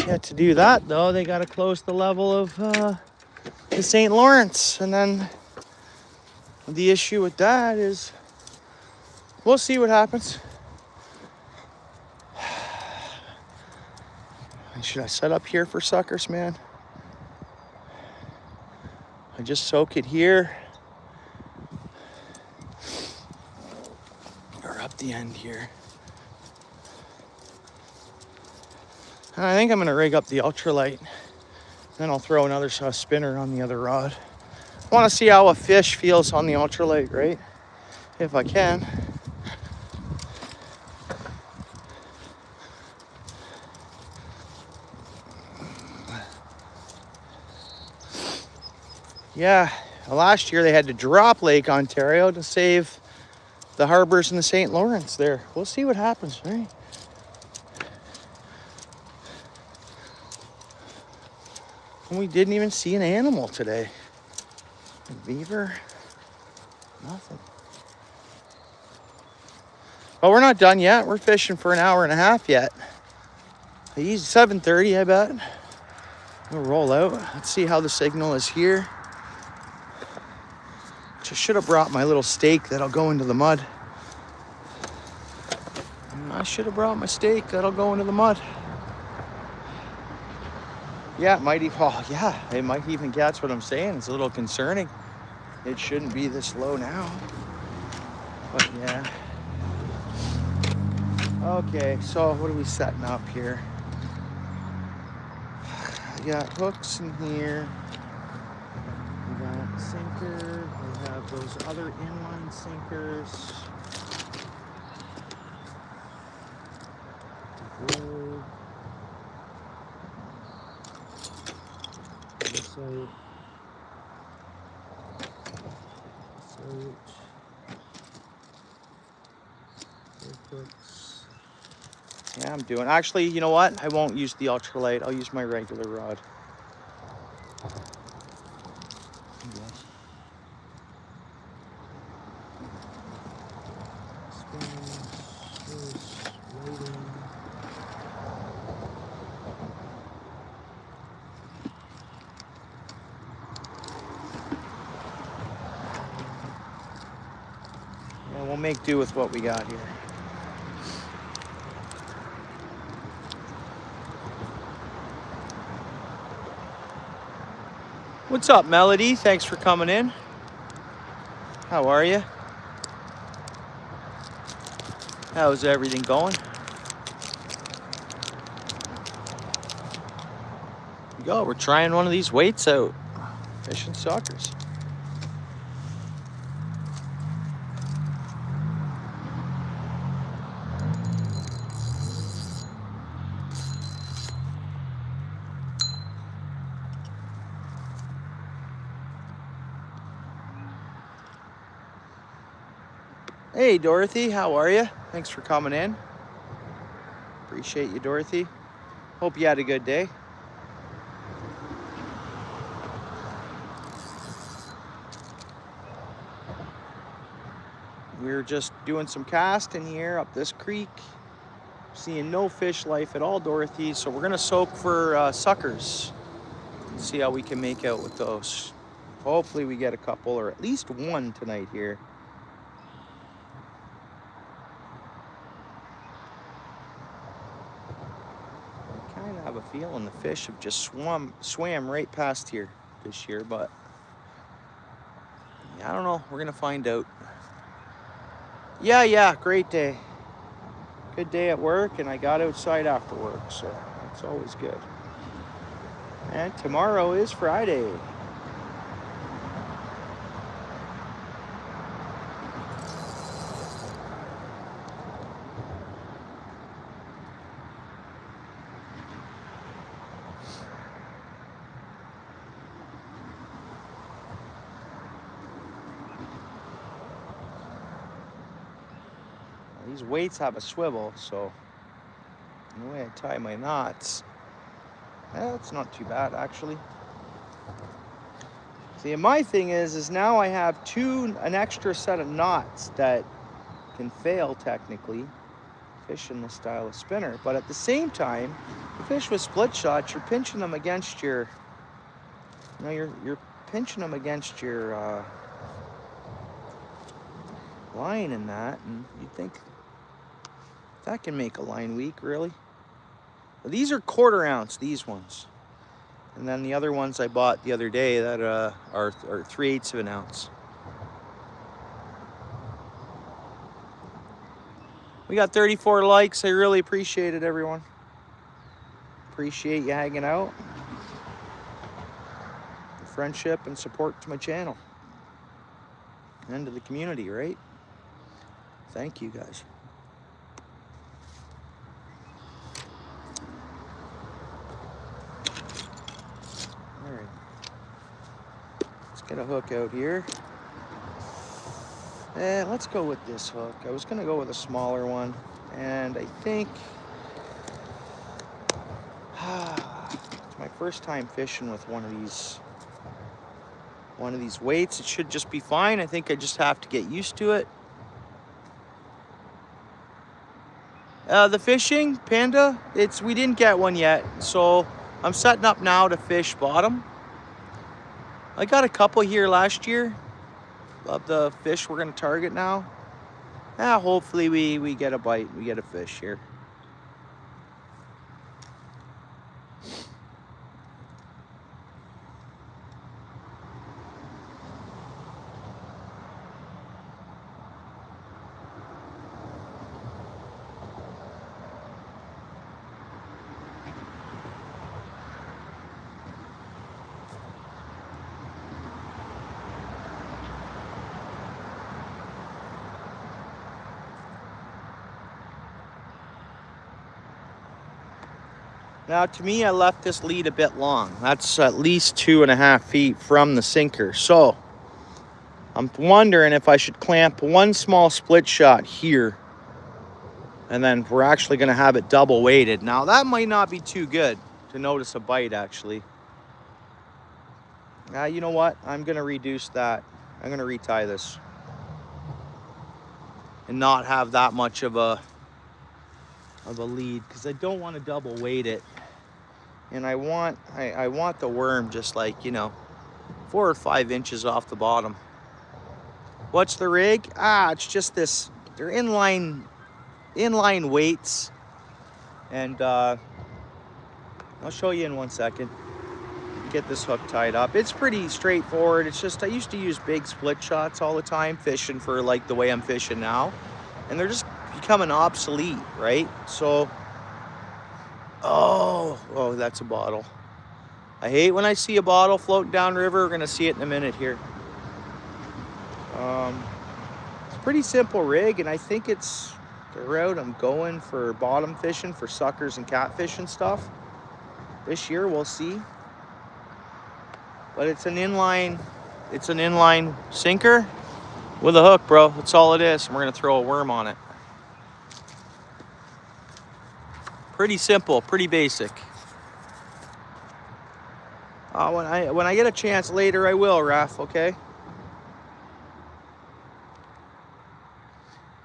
[SPEAKER 1] Yeah, to do that though, they got to close the level of the St. Lawrence. And then the issue with that is we'll see what happens. Should I set up here for suckers, man? I just soak it here. Or up the end here. And I think I'm gonna rig up the ultralight. Then I'll throw another spinner on the other rod. I wanna see how a fish feels on the ultralight, right? If I can. Yeah, last year they had to drop Lake Ontario to save the harbors in the St. Lawrence there. We'll see what happens, right? And we didn't even see an animal today. A beaver, nothing. But we're not done yet. We're fishing for an hour and a half yet. He's 7:30, I bet. We'll roll out. Let's see how the signal is here. I should have brought my little stake that'll go into the mud. I should have brought my stake that'll go into the mud. Yeah, it might even, oh yeah, it might even, that's what I'm saying. It's a little concerning. It shouldn't be this low now. But yeah. Okay, so what are we setting up here? We got hooks in here. We got a sinker. We have those other inline sinkers. Whoa. This out. This out. Hooks. Yeah, I'm doing. Actually, you know what? I won't use the ultralight. I'll use my regular rod. Yeah, we'll make do with what we got here. What's up, Melody? Thanks for coming in. How are you? How's everything going? Here we go. We're trying one of these weights out. Fishing suckers. Hey, Dorothy, how are you? Thanks for coming in. Appreciate you, Dorothy. Hope you had a good day. We're just doing some casting here up this creek. Seeing no fish life at all, Dorothy. So we're gonna soak for suckers. See how we can make out with those. Hopefully we get a couple or at least one tonight here. I have a feeling the fish have just swam right past here this year, but yeah, I don't know. We're gonna find out. Yeah, great day. Good day at work, and I got outside after work, so it's always good. And tomorrow is Friday. These weights have a swivel, so the way I tie my knots, it's not too bad actually. See, my thing is now I have an extra set of knots that can fail technically, fish in this style of spinner. But at the same time, the fish with split shots, you're pinching them against your, you're pinching them against your line in that, and you'd think that can make a line weak, really. But these are 1/4 ounce, these ones. And then the other ones I bought the other day that are 3/8 of an ounce. We got 34 likes. I really appreciate it, everyone. Appreciate you hanging out. The friendship and support to my channel. And to the community, right? Thank you, guys. All right. Let's get a hook out here. Let's go with this hook. I was gonna go with a smaller one, and I think it's my first time fishing with one of these weights. It should just be fine. I think I just have to get used to it. The fishing, Panda, we didn't get one yet, so I'm setting up now to fish bottom. I got a couple here last year of the fish we're gonna target now. Hopefully we get a bite, we get a fish here. Now, to me, I left this lead a bit long. That's at least 2.5 feet from the sinker. So I'm wondering if I should clamp one small split shot here, and then we're actually gonna have it double weighted. Now, that might not be too good to notice a bite, actually. You know what? I'm gonna reduce that. I'm gonna retie this and not have that much of a lead, because I don't want to double weight it. And I want the worm just like, 4 or 5 inches off the bottom. What's the rig? It's just this. They're inline weights, and I'll show you in 1 second. Get this hook tied up. It's pretty straightforward. It's just I used to use big split shots all the time fishing for like the way I'm fishing now, and they're just becoming obsolete, right? So oh, that's a bottle. I hate when I see a bottle floating downriver. We're gonna see it in a minute here. It's a pretty simple rig, and I think it's the route I'm going for bottom fishing for suckers and catfish and stuff. This year we'll see. But it's an inline sinker with a hook, bro. That's all it is. And we're gonna throw a worm on it. Pretty simple, pretty basic. When I get a chance later, I will, Raph, okay?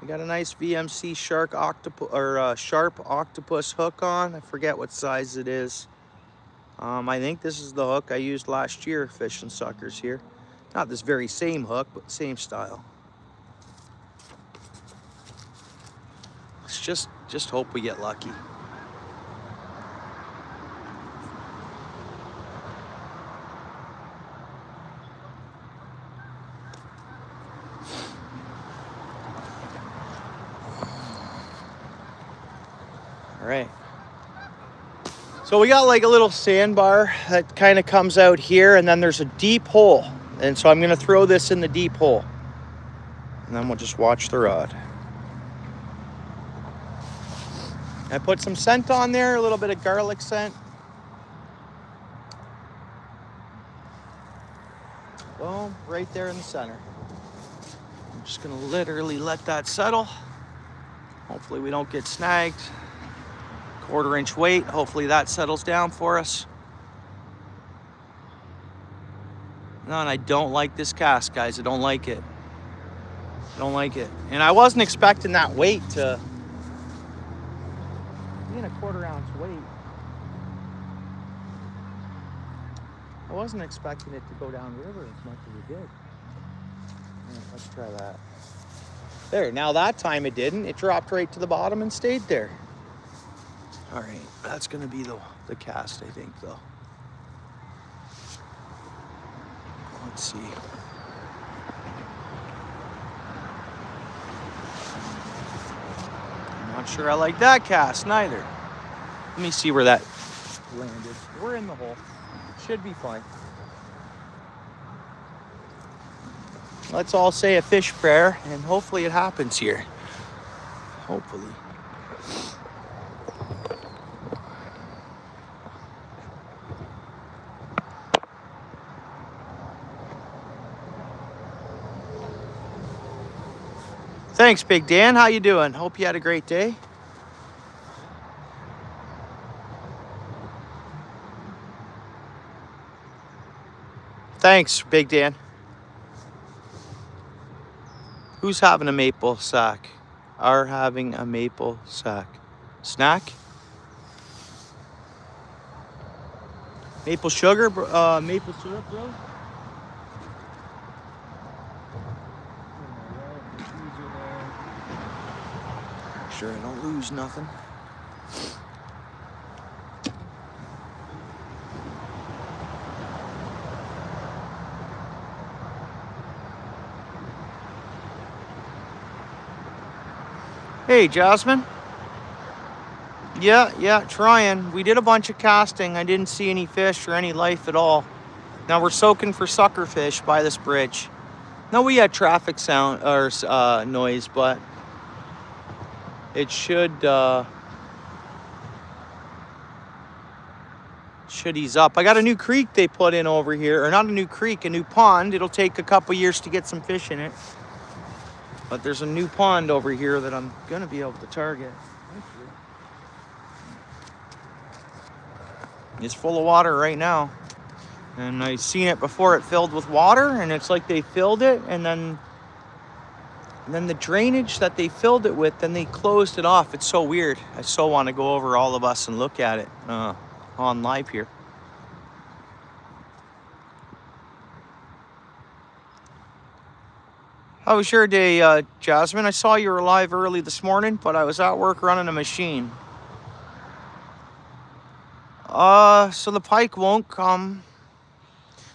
[SPEAKER 1] We got a nice VMC sharp octopus hook on. I forget what size it is. I think this is the hook I used last year fishing suckers here. Not this very same hook, but same style. Let's just hope we get lucky. All right. So we got like a little sandbar that kind of comes out here, and then there's a deep hole. And so I'm gonna throw this in the deep hole, and then we'll just watch the rod. I put some scent on there, a little bit of garlic scent. Boom, right there in the center. I'm just gonna literally let that settle. Hopefully we don't get snagged. 1/4-inch weight. Hopefully that settles down for us. No, and I don't like this cast, guys. I don't like it. I don't like it. And I wasn't expecting that weight to... Being a 1/4-ounce weight. I wasn't expecting it to go down river as much as it did. Yeah, let's try that. There, now that time it didn't. It dropped right to the bottom and stayed there. All right, that's gonna be the cast, I think, though. Let's see. I'm not sure I like that cast neither. Let me see where that landed. We're in the hole. Should be fine. Let's all say a fish prayer and hopefully it happens here. Hopefully. Thanks, Big Dan. How you doing? Hope you had a great day. Thanks, Big Dan. Who's having a maple sack? Are having a maple sack. Snack? Maple sugar, maple syrup, bro? Make sure I don't lose nothing. Hey, Jasmine. Yeah, trying. We did a bunch of casting. I didn't see any fish or any life at all. Now we're soaking for sucker fish by this bridge. No, we had traffic sound or noise, but it should ease up. I got a new creek they put in over here, or not a new creek, a new pond. It'll take a couple years to get some fish in it. But there's a new pond over here that I'm gonna be able to target. It's full of water right now. And I've seen it before it filled with water, and it's like they filled it, and then the drainage that they filled it with, then they closed it off. It's so weird. I so want to go over all of us and look at it on live here. How was your day, Jasmine? I saw you were live early this morning, but I was at work running a machine. So the pike won't come.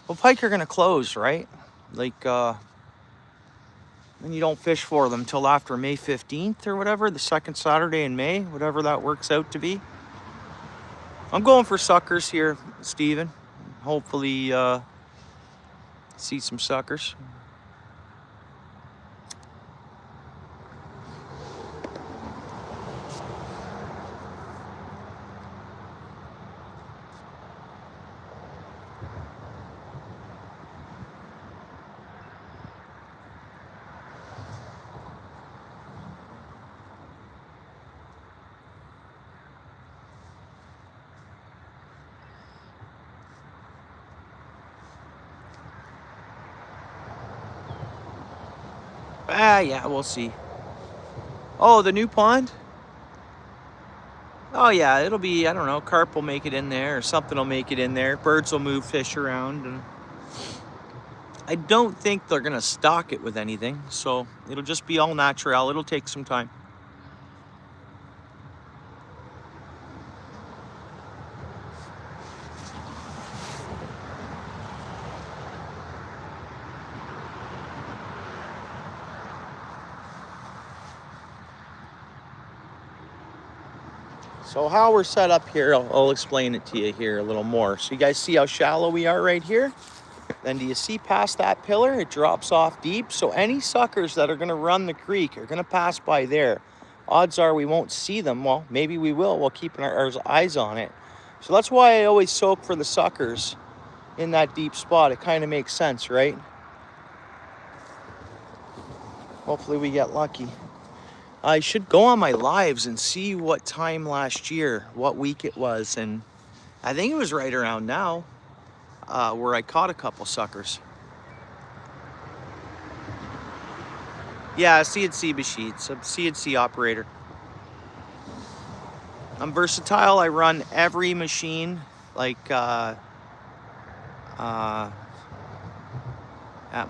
[SPEAKER 1] Well, pike are gonna close, right? Like, and you don't fish for them till after May 15th or whatever, the second Saturday in May, whatever that works out to be. I'm going for suckers here, Steven. Hopefully, see some suckers. Yeah, we'll see. Oh, the new pond? Oh, yeah, it'll be, I don't know, carp will make it in there, or something will make it in there. Birds will move fish around. And I don't think they're going to stock it with anything, so it'll just be all natural. It'll take some time. So how we're set up here, I'll explain it to you here a little more. So you guys see how shallow we are right here? Then do you see past that pillar? It drops off deep. So any suckers that are gonna run the creek are gonna pass by there. Odds are we won't see them. Well, maybe we will while keeping our eyes on it. So that's why I always soak for the suckers in that deep spot. It kind of makes sense, right? Hopefully we get lucky. I should go on my lives and see what time last year, what week it was, and I think it was right around now where I caught a couple suckers. Yeah, CNC machines. I'm a CNC operator. I'm versatile. I run every machine, like at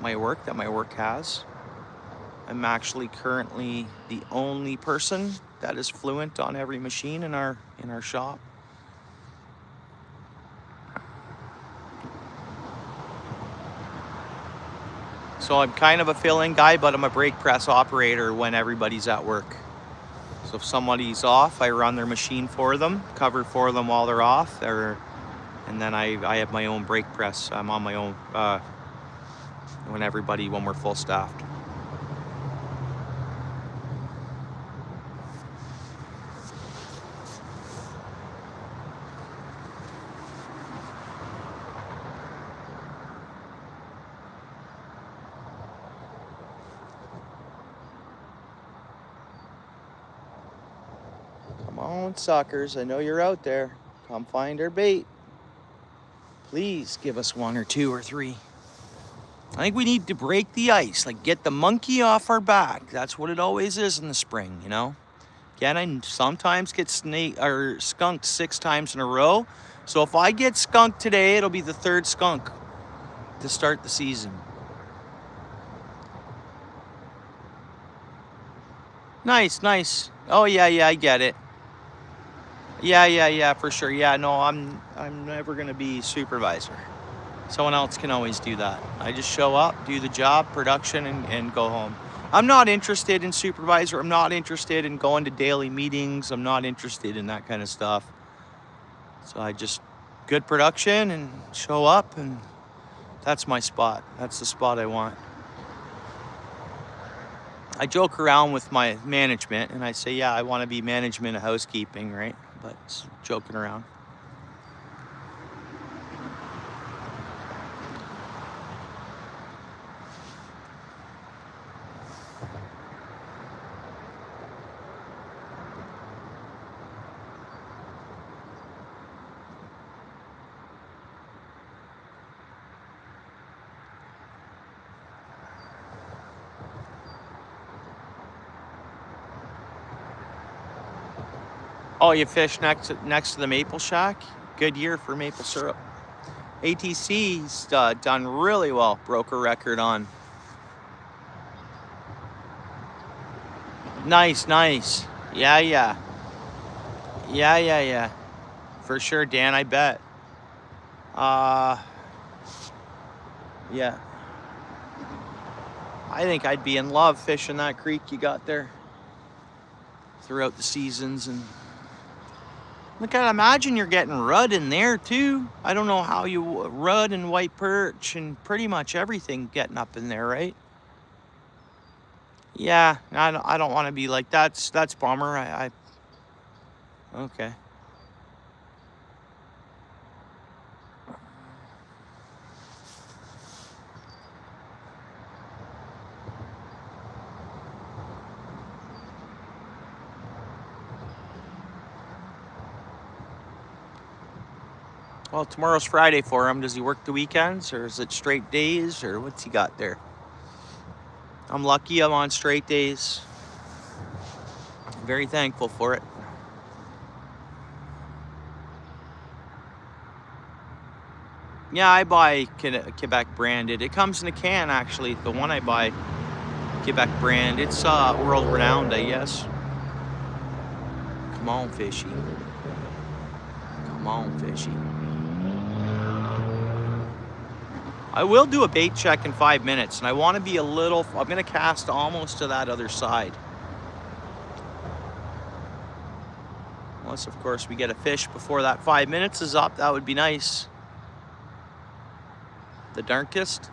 [SPEAKER 1] my work that my work has. I'm actually currently the only person that is fluent on every machine in our shop. So I'm kind of a fill-in guy, but I'm a brake press operator when everybody's at work. So if somebody's off, I run their machine for them, cover for them while they're off, and then I have my own brake press. I'm on my own when we're full staffed. Come on, suckers. I know you're out there. Come find our bait. Please give us one or two or three. I think we need to break the ice, like get the monkey off our back. That's what it always is in the spring, you know? Again, I sometimes get skunked 6 times in a row. So if I get skunked today, it'll be the 3rd skunk to start the season. Nice, nice. Oh yeah, I get it. Yeah, for sure. Yeah, no, I'm never gonna be supervisor. Someone else can always do that. I just show up, do the job, production, and go home. I'm not interested in supervisor. I'm not interested in going to daily meetings. I'm not interested in that kind of stuff. So I just good production and show up, and that's my spot. That's the spot I want. I joke around with my management and I say, yeah, I want to be management of housekeeping, right? But it's joking around. Oh, you fish next to the maple shack? Good year for maple syrup. ATC's done really well. Broke a record on. Nice. Yeah. For sure, Dan, I bet. Yeah. I think I'd be in love fishing that creek you got there throughout the seasons. And look, I imagine you're getting rudd in there too. I don't know how you rudd and white perch and pretty much everything getting up in there, right? Yeah, I don't want to be like that's bummer. Okay. Well, tomorrow's Friday for him. Does he work the weekends or is it straight days or what's he got there? I'm lucky I'm on straight days. Very thankful for it. Yeah, I buy Quebec branded. It comes in a can actually. The one I buy, Quebec brand. It's world renowned, I guess. Come on, fishy. Come on, fishy. I will do a bait check in 5 minutes, and I want to be I'm going to cast almost to that other side. Unless, of course, we get a fish before that 5 minutes is up. That would be nice. The darkest.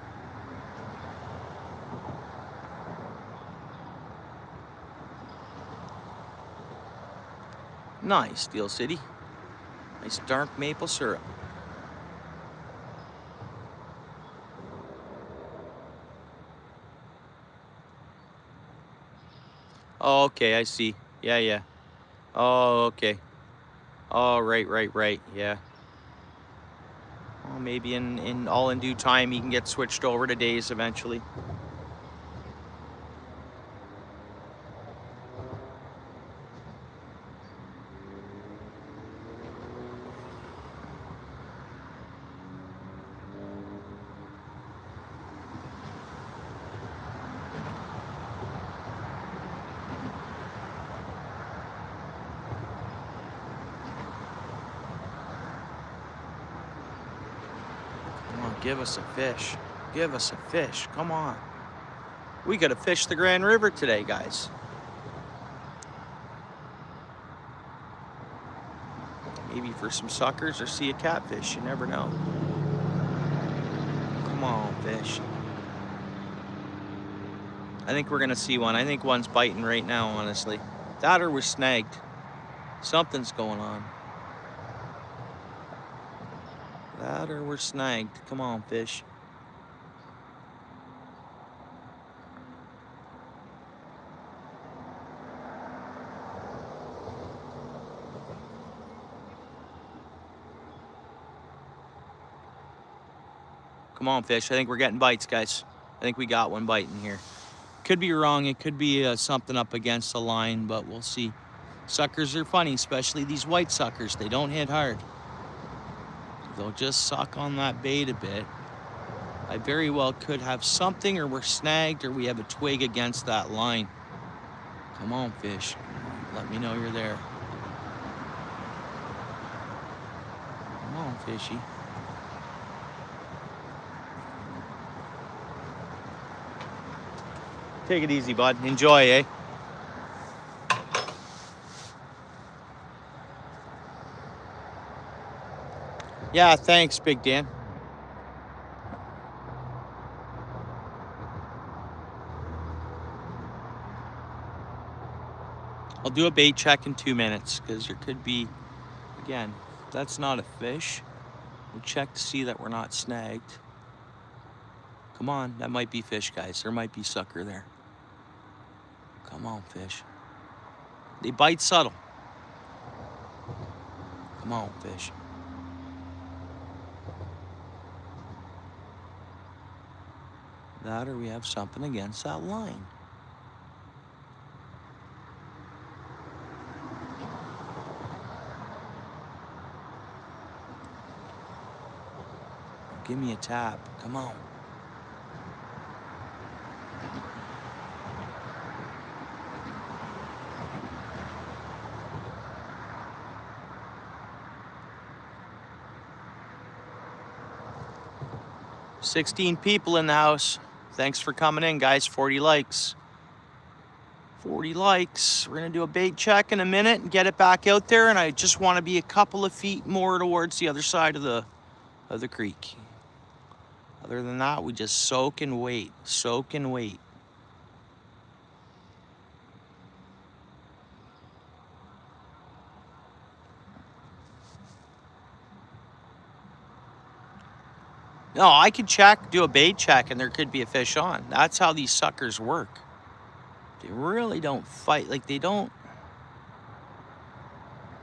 [SPEAKER 1] Nice, Steel City. Nice dark maple syrup. Oh, okay, I see. Yeah, yeah. Oh, okay. Oh, right. Yeah. Well, maybe in all in due time, he can get switched over to days eventually. Come on, give us a fish. Give us a fish. Come on. We gotta fish the Grand River today, guys. Maybe for some suckers or see a catfish. You never know. Come on, fish. I think we're gonna see one. I think one's biting right now, honestly. That or we're snagged. Something's going on. That or we're snagged. Come on, fish. Come on, fish. I think we're getting bites, guys. I think we got one biting here. Could be wrong. It could be something up against the line, but we'll see. Suckers are funny, especially these white suckers. They don't hit hard. They'll just suck on that bait a bit. I very well could have something, or we're snagged, or we have a twig against that line. Come on, fish. Let me know you're there. Come on, fishy. Take it easy, bud. Enjoy, eh? Yeah, thanks, Big Dan. I'll do a bait check in 2 minutes, because there could be, again, that's not a fish. We'll check to see that we're not snagged. Come on, that might be fish, guys. There might be sucker there. Come on, fish. They bite subtle. Come on, fish. That or we have something against that line. Give me a tap. Come on. $16 people in the house. Thanks for coming in, guys. 40 likes. 40 likes. We're gonna do a bait check in a minute and get it back out there, and I just want to be a couple of feet more towards the other side of the creek. Other than that, we just soak and wait. Soak and wait. No, I could check, do a bait check, and there could be a fish on. That's how these suckers work. They really don't fight. Like, they don't.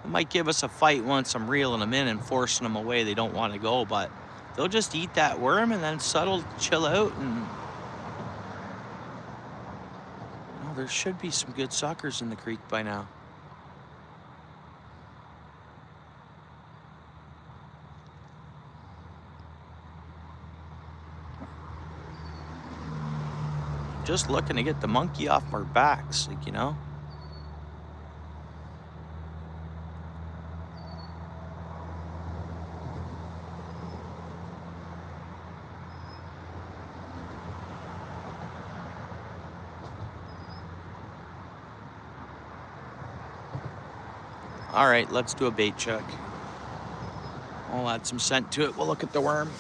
[SPEAKER 1] They might give us a fight once I'm reeling them in and forcing them away. They don't want to go, but they'll just eat that worm and then settle, chill out, and oh, there should be some good suckers in the creek by now. Just looking to get the monkey off our backs, like, you know. All right, let's do a bait check. I'll add some scent to it. We'll look at the worm.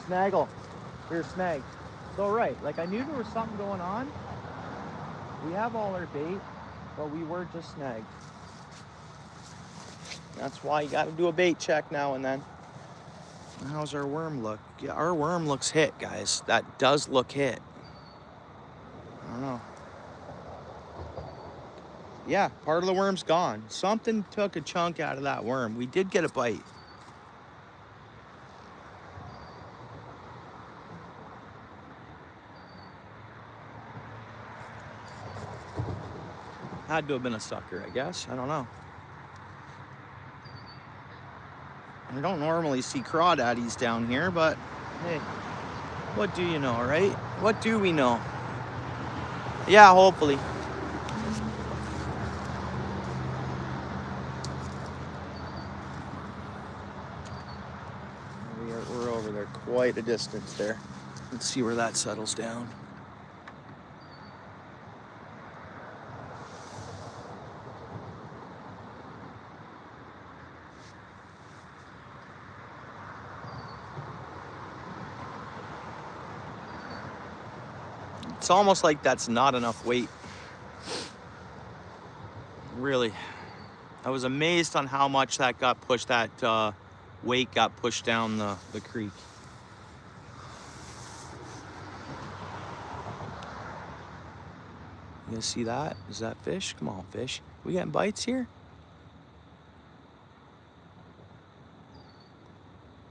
[SPEAKER 1] Snaggle. You're snagged. So right, like I knew there was something going on. We have all our bait, but we were just snagged. That's why you gotta do a bait check now and then. How's our worm look? Yeah, our worm looks hit, guys. That does look hit. don't know. Yeah, part of the worm's gone. Something took a chunk out of that worm. We did get a bite. Had to have been a sucker, I guess. I don't know. I don't normally see crawdaddies down here, but hey, what do you know, right? What do we know? Yeah, hopefully. We're over there quite a distance there. Let's see where that settles down. It's almost like that's not enough weight. Really. I was amazed on how much that got pushed, that weight got pushed down the creek. You guys see that? Is that fish? Come on, fish. We getting bites here?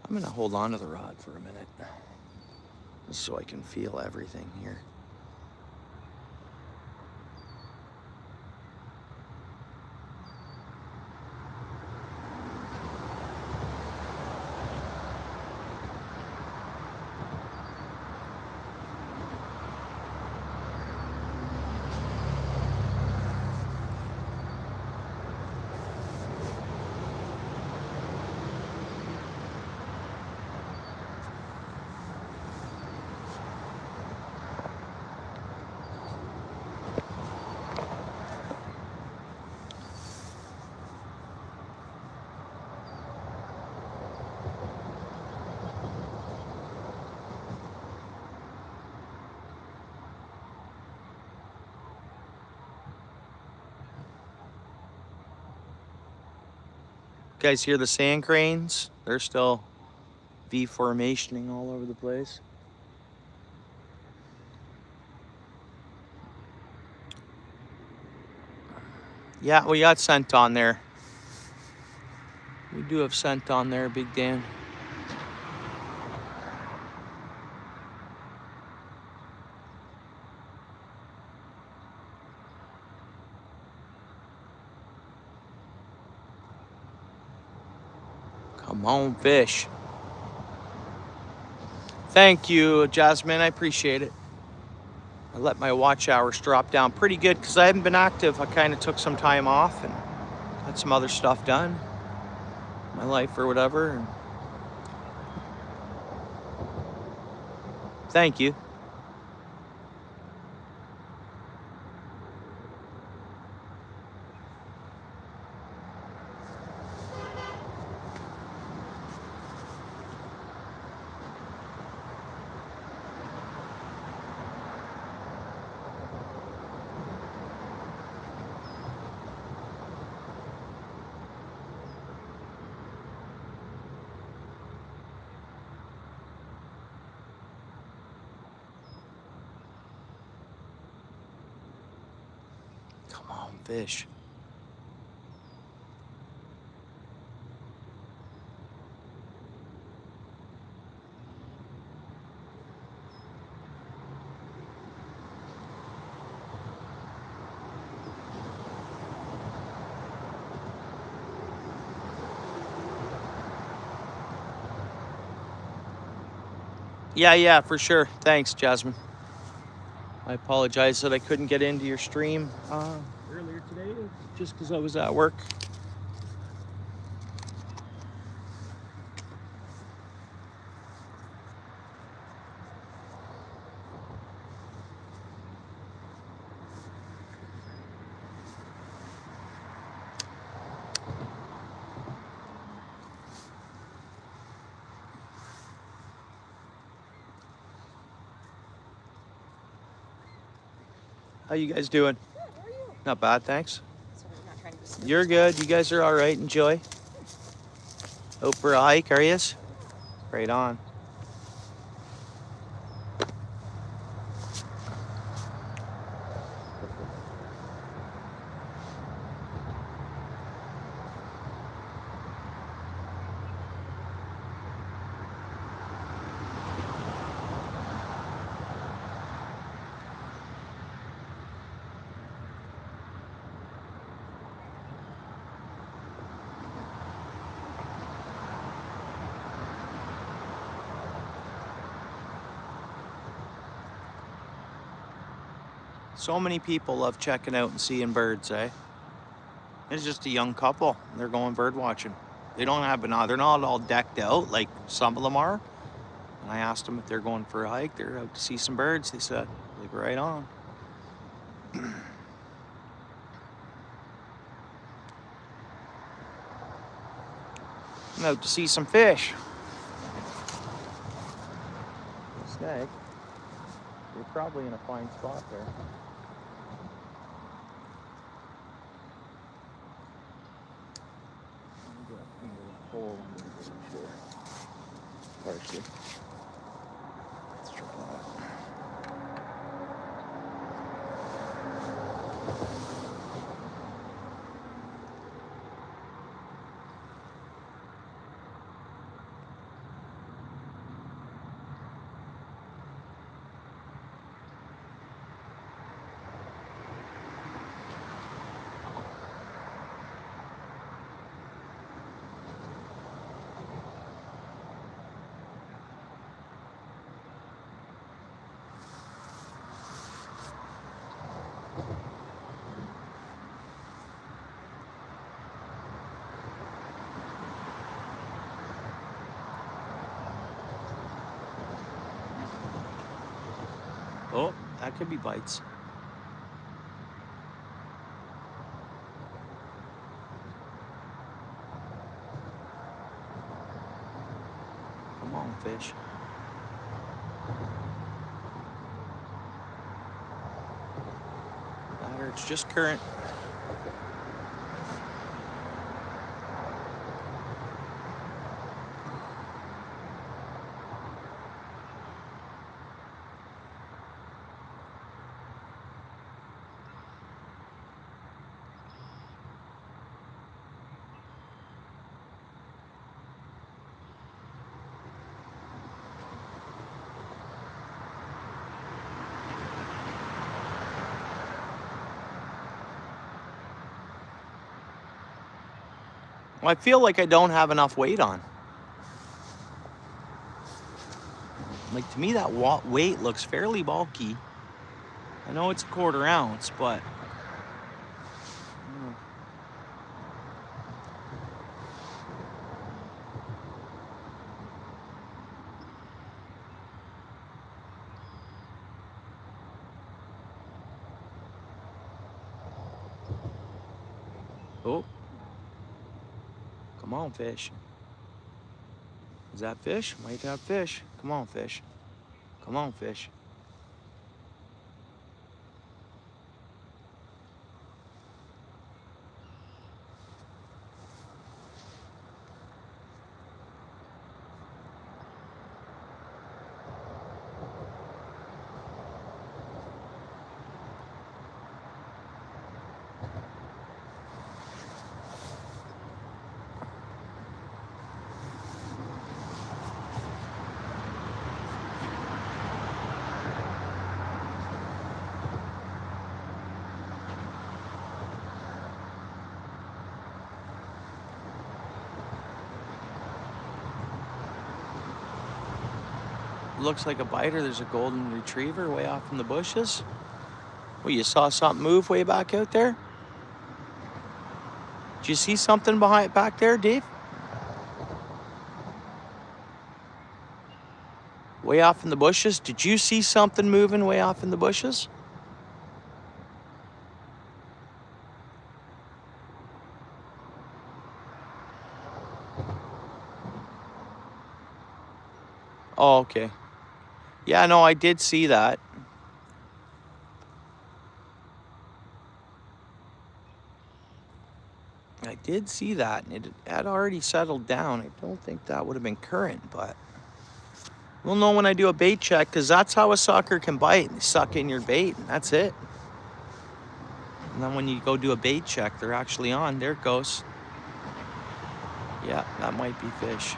[SPEAKER 1] I'm gonna hold on to the rod for a minute, just so I can feel everything here. Guys hear the sand cranes? They're still V-formationing all over the place. Yeah, we got scent on there. We do have scent on there, Big Dan. Come on, fish. Thank you, Jasmine. I appreciate it. I let my watch hours drop down pretty good because I haven't been active. I kind of took some time off and had some other stuff done, my life or whatever. And thank you. Come on, fish. Yeah, for sure. Thanks, Jasmine. I apologize that I couldn't get into your stream earlier today just because I was at work. How you guys doing?
[SPEAKER 3] Good, how are you?
[SPEAKER 1] Not bad, thanks.
[SPEAKER 3] Sorry, I'm not trying to be
[SPEAKER 1] You're good. You guys are all right. Enjoy. Out for a hike, are yous? Right on. So many people love checking out and seeing birds, eh? It's just a young couple. They're going bird watching. They don't have they're not all decked out like some of them are. And I asked them if they're going for a hike. They're out to see some birds. They said, like, right on. I'm out to see some fish. Snag. You're probably in a fine spot there. Hole under the partially. Let's try that. Oh, that could be bites. Come on, fish. That or it's just current. Well, I feel like I don't have enough weight on. Like, to me, that weight looks fairly bulky. I know it's a 1/4 ounce, but oh, come on, fish. Is that fish? Might have fish. Come on, fish. Come on, fish. Looks like a biter. There's a golden retriever way off in the bushes. Well, you saw something move way back out there? Did you see something back there, Dave? Way off in the bushes? Did you see something moving way off in the bushes? Oh, okay. Yeah, no, I did see that. I did see that, and it had already settled down. I don't think that would have been current, but we'll know when I do a bait check, because that's how a sucker can bite. They suck in your bait, and that's it. And then when you go do a bait check, they're actually on. There it goes. Yeah, that might be fish.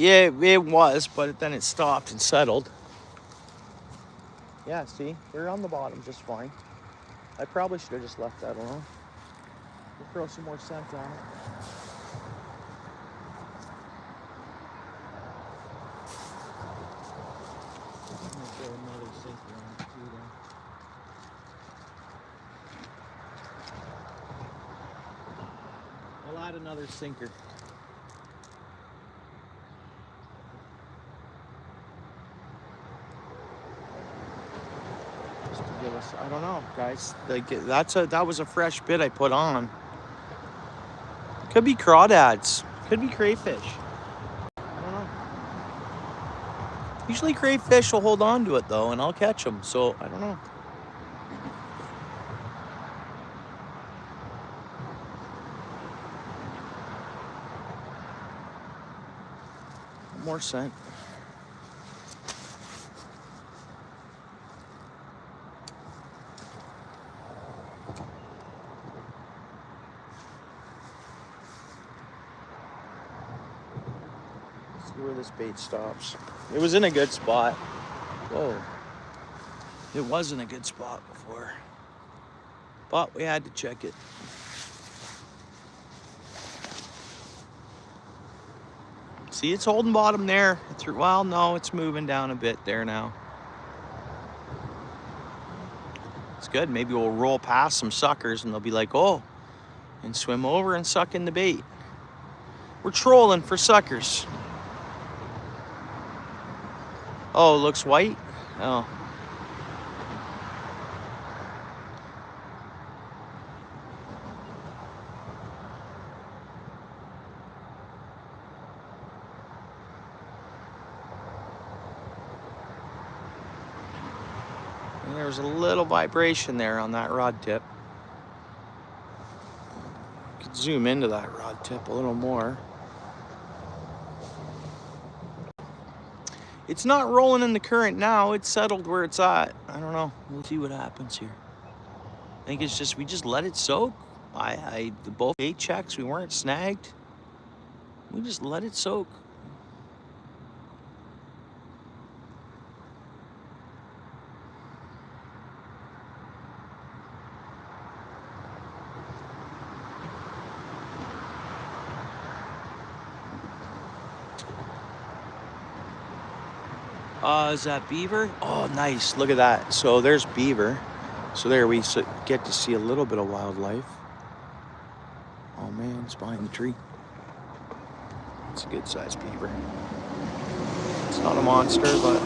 [SPEAKER 1] Yeah, it was, but then it stopped and settled. Yeah, see, they're on the bottom just fine. I probably should have just left that alone. We'll throw some more scent on it. I'm gonna throw another sinker on it too then. I'll add another sinker. Just to give us, I don't know, guys. Like that was a fresh bit I put on. Could be crawdads. Could be crayfish. I don't know. Usually crayfish will hold on to it though, and I'll catch them. So I don't know. More scent. See where this bait stops. It was in a good spot. Whoa. It was in a good spot before. But we had to check it. See, it's holding bottom there. Well, no, it's moving down a bit there now. It's good. Maybe we'll roll past some suckers and they'll be like, oh, and swim over and suck in the bait. We're trolling for suckers. Oh, it looks white? Oh. And there was a little vibration there on that rod tip. Could zoom into that rod tip a little more. It's not rolling in the current now. It's settled where it's at. I don't know. We'll see what happens here. I think it's just, we just let it soak. Both bait checks, we weren't snagged. We just let it soak. Is that beaver? Oh, nice. Look at that. So there's beaver. So there we get to see a little bit of wildlife. Oh man, it's behind the tree. It's a good sized beaver. It's not a monster, but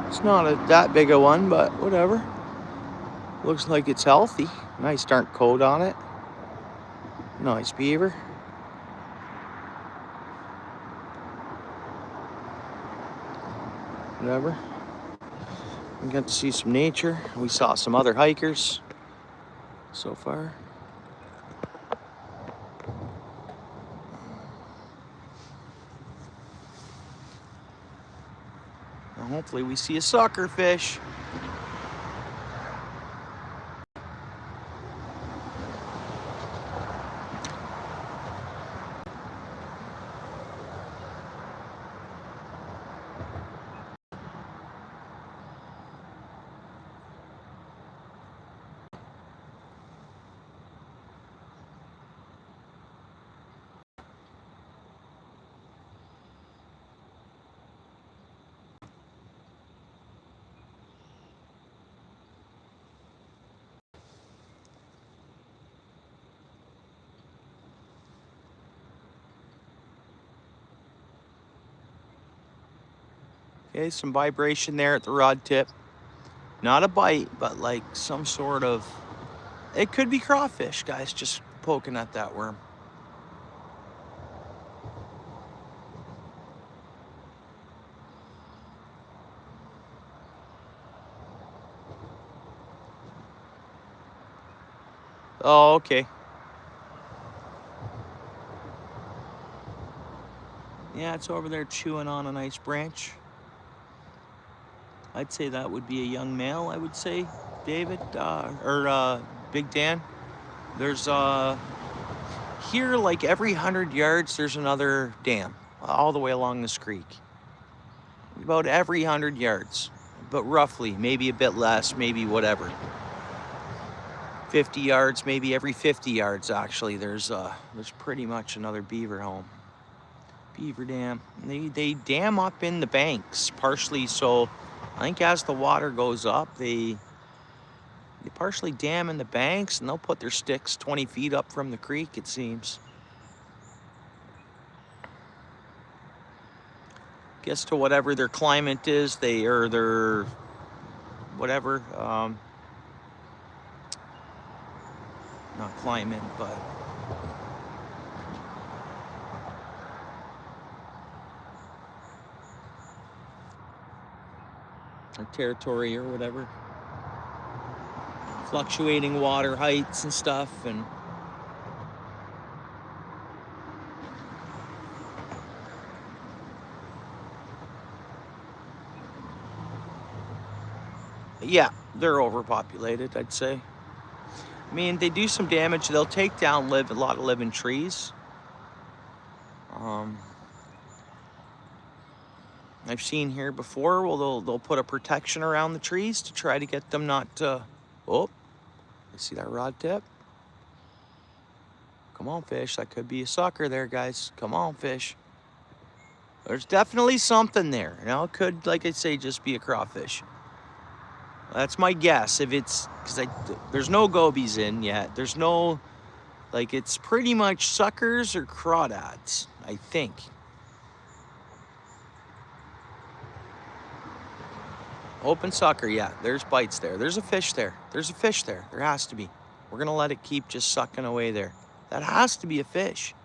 [SPEAKER 1] it's not that big a one, but whatever. Looks like it's healthy. Nice dark coat on it. Nice beaver. Whatever. We got to see some nature. We saw some other hikers so far. Now hopefully we see a sucker fish. Okay, some vibration there at the rod tip. Not a bite, but like some sort of, it could be crawfish, guys, just poking at that worm. Oh, okay. Yeah, it's over there chewing on a nice branch. I'd say that would be a young male, I would say, David, or Big Dan. There's here, like every 100 yards, there's another dam all the way along this creek. About every 100 yards, but roughly, maybe a bit less, maybe whatever. 50 yards, maybe every 50 yards, actually, there's pretty much another beaver home. Beaver dam. They dam up in the banks, partially, so I think as the water goes up, they partially dam in the banks, and they'll put their sticks 20 feet up from the creek, it seems. Guess to whatever their climate is, or their whatever, not climate, but or territory or whatever. Fluctuating water heights and stuff, and yeah, they're overpopulated, I'd say. I mean, they do some damage. They'll take down a lot of living trees. I've seen here before, well, they'll put a protection around the trees to try to get them not to, oh, you see that rod tip? Come on, fish. That could be a sucker there, guys. Come on, fish. There's definitely something there. You know, it could, like I say, just be a crawfish. That's my guess. If it's, because there's no gobies in yet. There's no, like, it's pretty much suckers or crawdads, I think. Open sucker, yeah. There's bites there. There's a fish there. There's a fish there. There has to be. We're going to let it keep just sucking away there. That has to be a fish.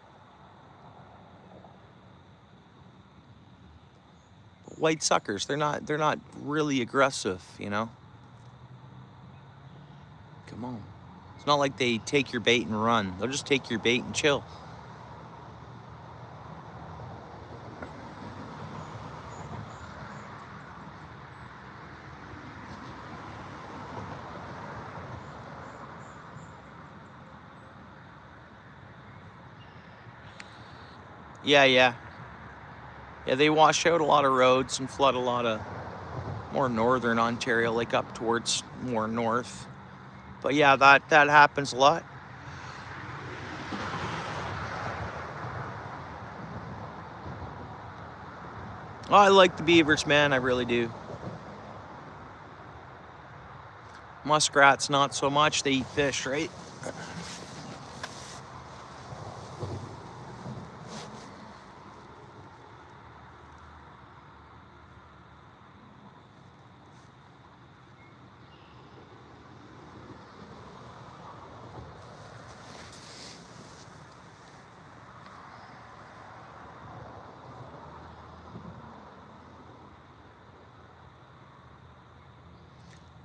[SPEAKER 1] White suckers, they're not really aggressive, you know. Come on. It's not like they take your bait and run. They'll just take your bait and chill. Yeah, they wash out a lot of roads and flood a lot of more northern Ontario, like up towards more north. But yeah, that happens a lot. Oh, I like the beavers, man. I really do. Muskrats, not so much. They eat fish, right?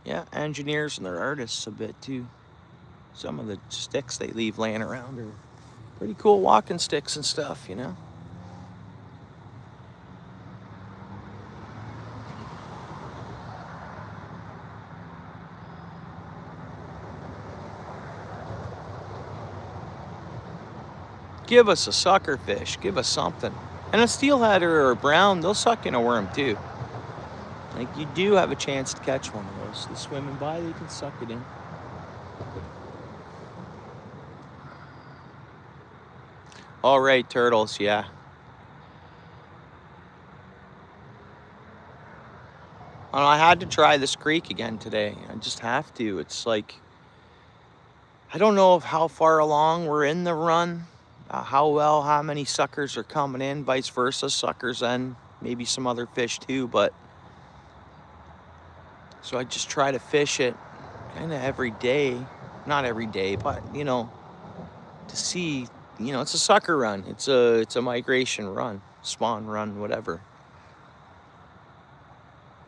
[SPEAKER 1] Yeah, engineers and their artists a bit too. Some of the sticks they leave laying around are pretty cool walking sticks and stuff, you know. Give us a sucker fish. Give us something. And a steelhead or a brown, they'll suck in a worm too. Like, you do have a chance to catch one of those. They're swimming by, they can suck it in. All right, turtles, yeah. I had to try this creek again today. I just have to. It's like, I don't know how far along we're in the run, how many suckers are coming in, vice versa, suckers and maybe some other fish too, but so I just try to fish it kind of every day. Not every day, but, you know, to see, you know, it's a sucker run. It's a migration run, spawn run, whatever.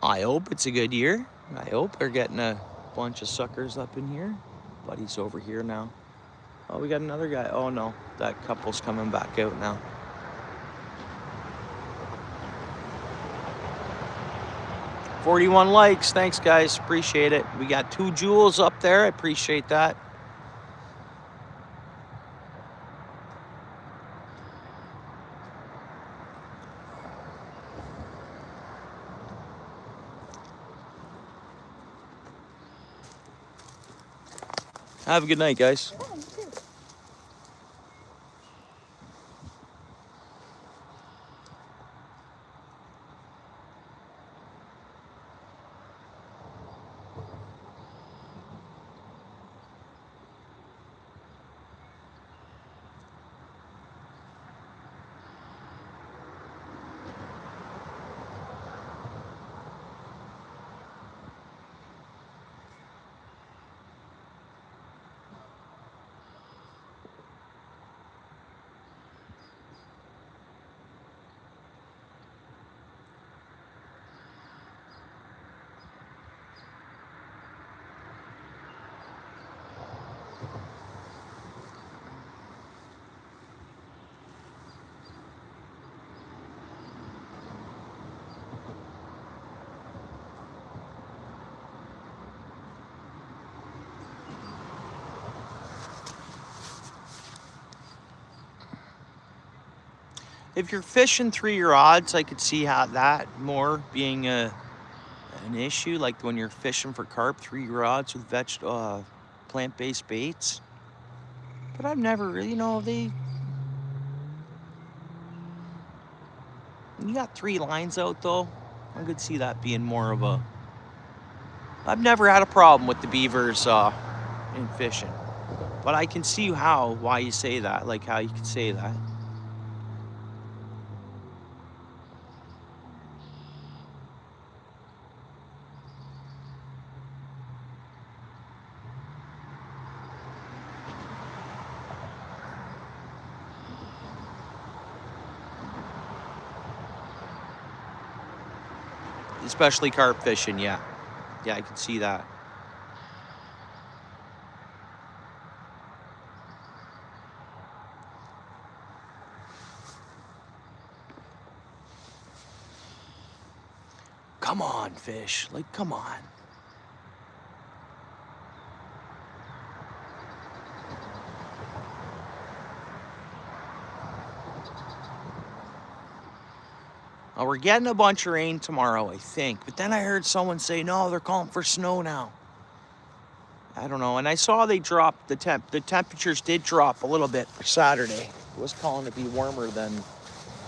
[SPEAKER 1] I hope it's a good year. I hope they're getting a bunch of suckers up in here. Buddy's over here now. Oh, we got another guy. Oh, no, that couple's coming back out now. $41 likes. Thanks, guys. Appreciate it. We got 2 jewels up there. I appreciate that. Have a good night, guys.
[SPEAKER 3] Oh, you too.
[SPEAKER 1] If you're fishing 3-year odds, I could see how that more being an issue. Like when you're fishing for carp, 3-year odds with plant-based baits. But I've never really, you got 3 lines out though. I could see that being more of a. I've never had a problem with the beavers in fishing, but I can see why you say that. Like how you could say that. Especially carp fishing, yeah. Yeah, I can see that. Come on, fish. Like, come on. Well, we're getting a bunch of rain tomorrow, I think. But then I heard someone say, no, they're calling for snow now. I don't know. And I saw they dropped the temperatures did drop a little bit for Saturday. It was calling to be warmer than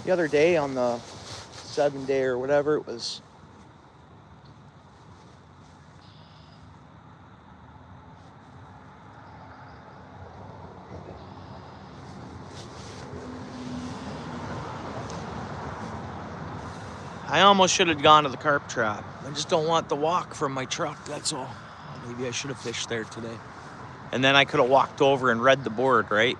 [SPEAKER 1] the other day on the 7-day or whatever it was. I almost should have gone to the carp trap. I just don't want the walk from my truck, that's all. Maybe I should have fished there today. And then I could have walked over and read the board, right?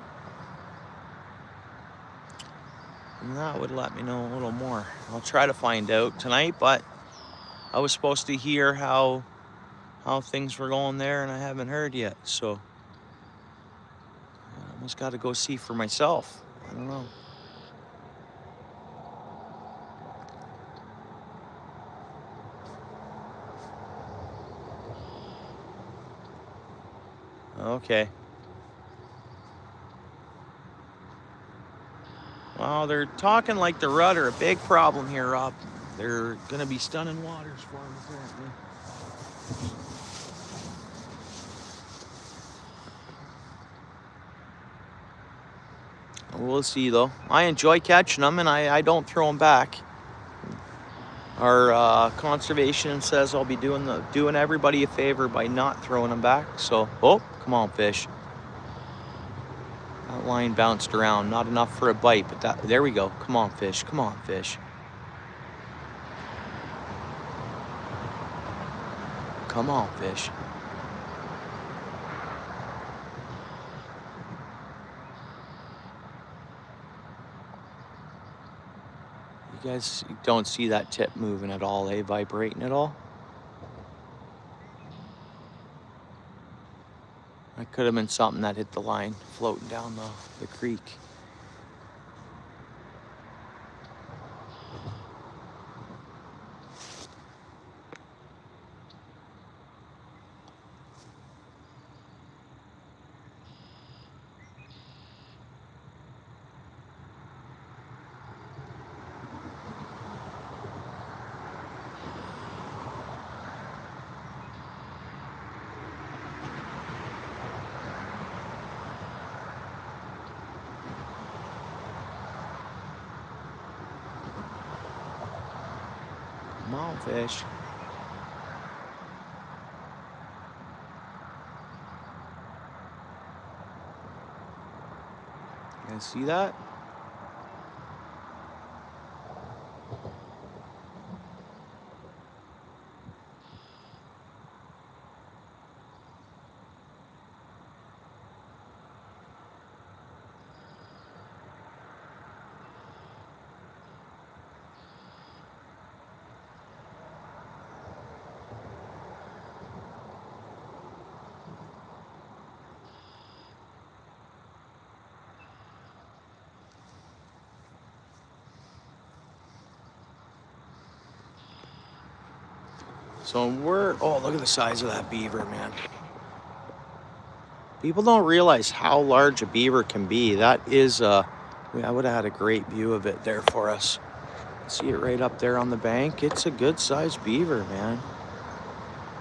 [SPEAKER 1] And that would let me know a little more. I'll try to find out tonight, but I was supposed to hear how things were going there, and I haven't heard yet. So I almost got to go see for myself. I don't know. Okay. Well, they're talking like the rut are a big problem here, Rob. They're going to be stunning waters for them, apparently. We'll see, though. I enjoy catching them, and I don't throw them back. Our conservation says I'll be doing everybody a favor by not throwing them back. So, oh, come on, fish. That line bounced around. Not enough for a bite, but there we go. Come on, fish. Come on, fish. Come on, fish. You guys don't see that tip moving at all, eh? Vibrating at all? That could have been something that hit the line floating down the creek. on, fish. You guys see that? So oh, look at the size of that beaver, man. People don't realize how large a beaver can be. That is, I would have had a great view of it there for us. See it right up there on the bank? It's a good sized beaver, man.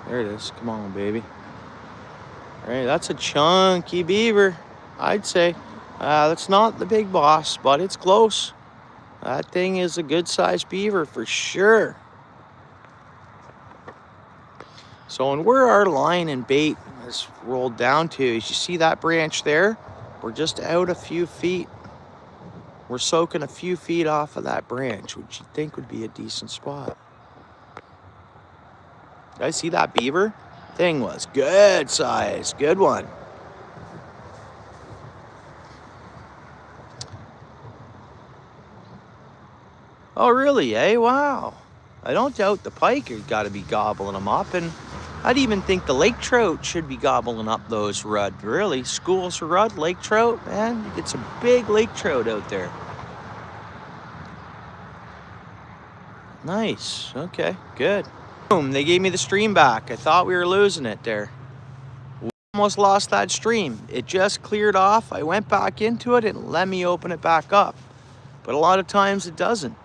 [SPEAKER 1] There it is. Come on, baby. All right, that's a chunky beaver, I'd say. That's not the big boss, but it's close. That thing is a good sized beaver for sure. So, and where our line and bait has rolled down to is, you see that branch there? We're just out a few feet. We're soaking a few feet off of that branch, which you'd think would be a decent spot. Did I see that beaver? Thing was good size, good one. Oh, really, eh? Wow. I don't doubt the pike has got to be gobbling them up, and I'd even think the lake trout should be gobbling up those rudd. Really, schools of rudd, lake trout, man, you get some big lake trout out there. Nice. Okay, good. Boom, they gave me the stream back. I thought we were losing it there. We almost lost that stream. It just cleared off. I went back into it and let me open it back up. But a lot of times it doesn't.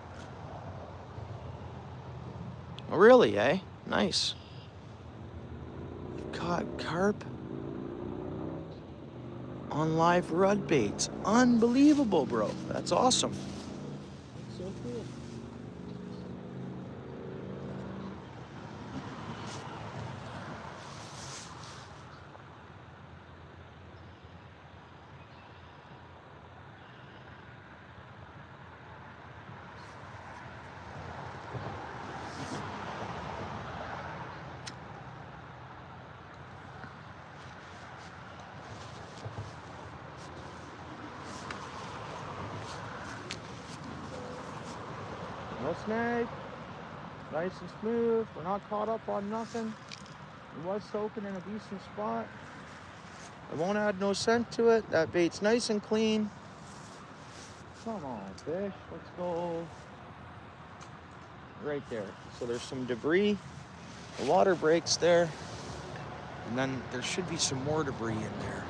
[SPEAKER 1] Oh, really, eh? Nice. Caught carp on live rudd baits. Unbelievable, bro. That's awesome.
[SPEAKER 2] That's so cool.
[SPEAKER 1] No snag. Nice and smooth. We're not caught up on nothing. It was soaking in a decent spot. I won't add no scent to it. That bait's nice and clean. Come on, fish. Let's go right there. So there's some debris. The water breaks there. And then there should be some more debris in there.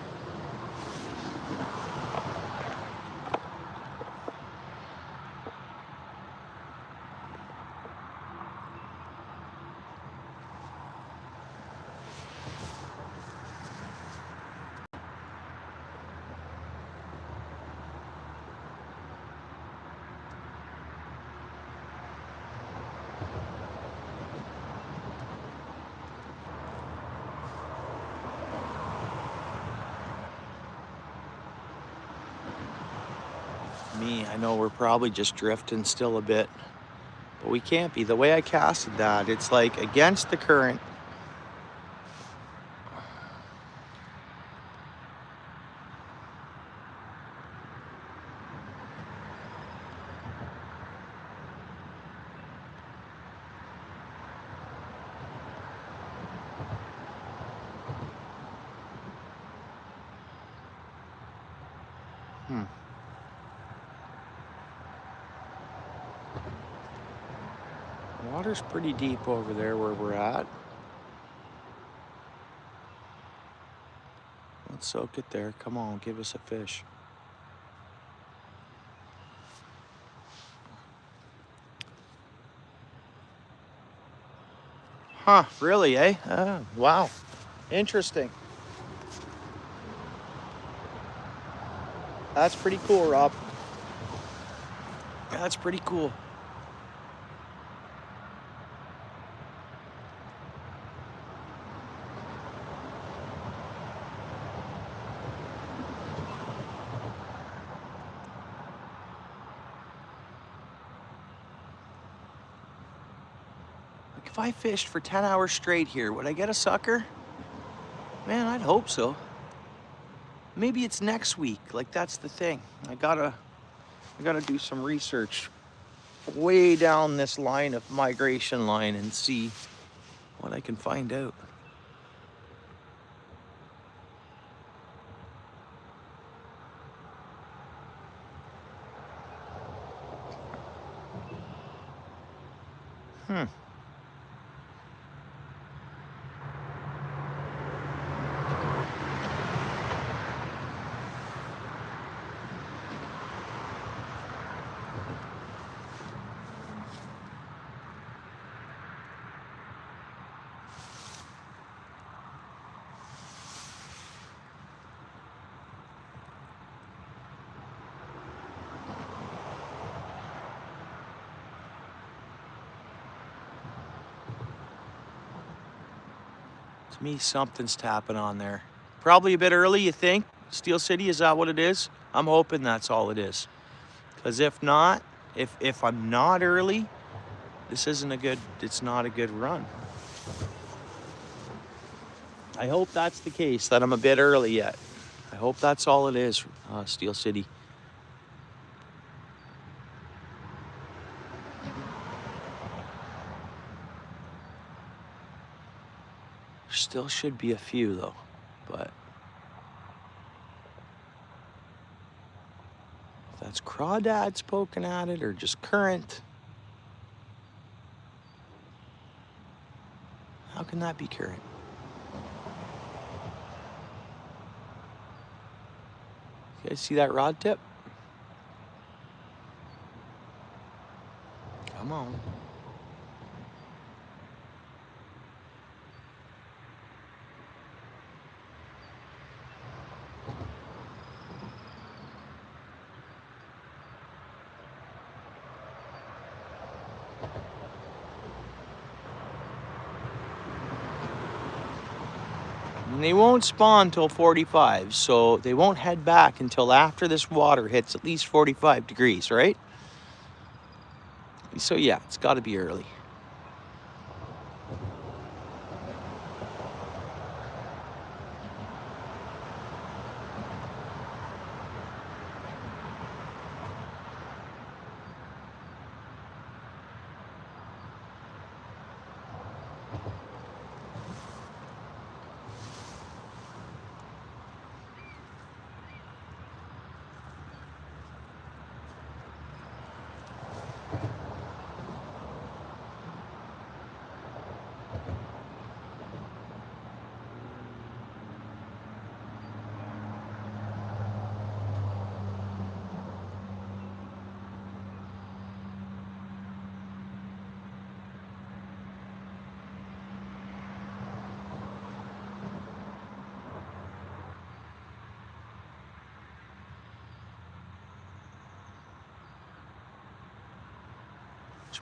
[SPEAKER 1] I know we're probably just drifting still a bit, but we can't be. The way I casted that, it's like against the current. Water's pretty deep over there where we're at. Let's soak it there. Come on, give us a fish. Huh, really, eh? Wow. Interesting. That's pretty cool, Rob. That's pretty cool. If I fished for 10 hours straight here, would I get a sucker? Man, I'd hope so. Maybe it's next week. Like, that's the thing. I gotta do some research way down this line of migration line and see what I can find out. To me, something's tapping on there. Probably a bit early, you think? Steel City, is that what it is? I'm hoping that's all it is. Because if not, if I'm not early, this isn't a good, it's not a good run. I hope that's the case, that I'm a bit early yet. I hope that's all it is, Steel City. Still should be a few though, but if that's crawdads poking at it or just current, how can that be current? You guys see that rod tip? Come on. And they won't spawn till 45, so they won't head back until after this water hits at least 45 degrees, right? So yeah, it's got to be early.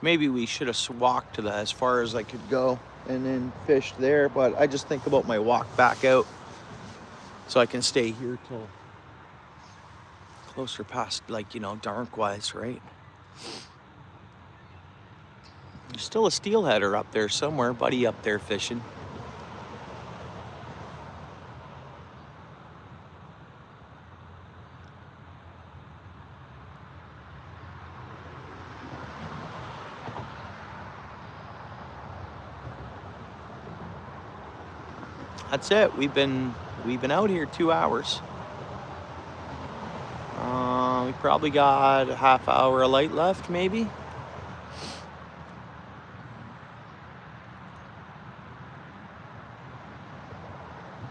[SPEAKER 1] Maybe we should have walked to as far as I could go and then fished there, but I just think about my walk back out so I can stay here till closer past, like, you know, dark-wise, right? There's still a steelheader up there somewhere, buddy up there fishing. That's it. We've been out here 2 hours. We probably got a half hour of light left, maybe.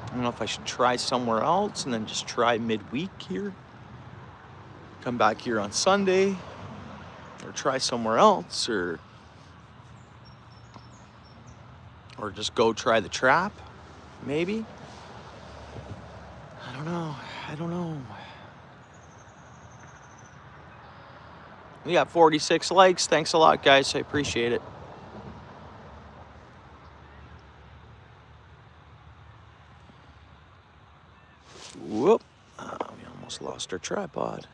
[SPEAKER 1] I don't know if I should try somewhere else and then just try midweek here. Come back here on Sunday, or try somewhere else, or just go try the trap, maybe. I don't know. We got 46 likes. Thanks a lot, guys. I appreciate it. Whoop. We almost lost our tripod.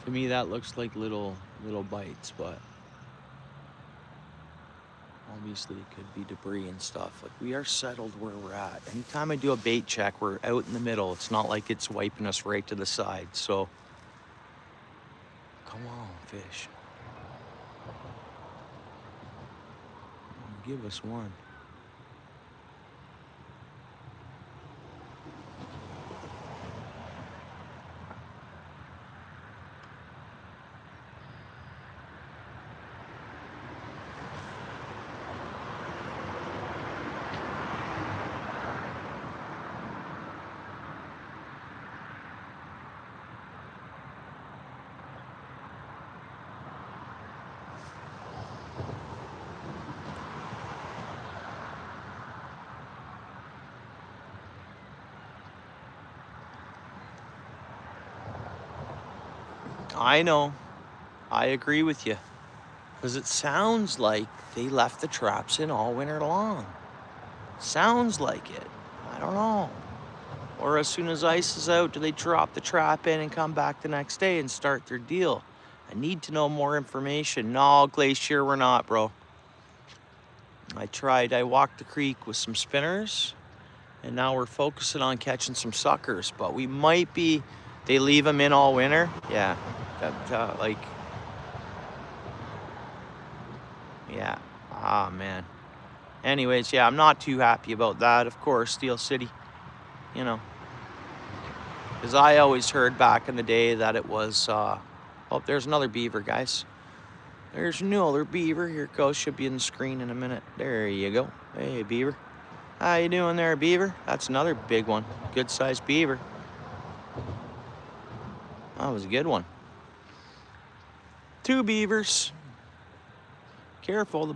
[SPEAKER 1] To me, that looks like little bites, but obviously it could be debris and stuff. Like, we are settled where we're at. Anytime I do a bait check, we're out in the middle. It's not like it's wiping us right to the side. So, come on, fish. Give us one. I know. I agree with you. Because it sounds like they left the traps in all winter long. Sounds like it. I don't know. Or as soon as ice is out, do they drop the trap in and come back the next day and start their deal? I need to know more information. No, Glacier, we're not, bro. I walked the creek with some spinners, and now we're focusing on catching some suckers, but we might be, they leave them in all winter. Yeah, yeah, ah, man. Anyways, yeah, I'm not too happy about that, of course, Steel City, you know. Because I always heard back in the day that it was, oh, there's another beaver, guys. There's another beaver. Here it goes. Should be in the screen in a minute. There you go. Hey, beaver. How you doing there, beaver? That's another big one. Good-sized beaver. That was a good one. 2 beavers. Careful,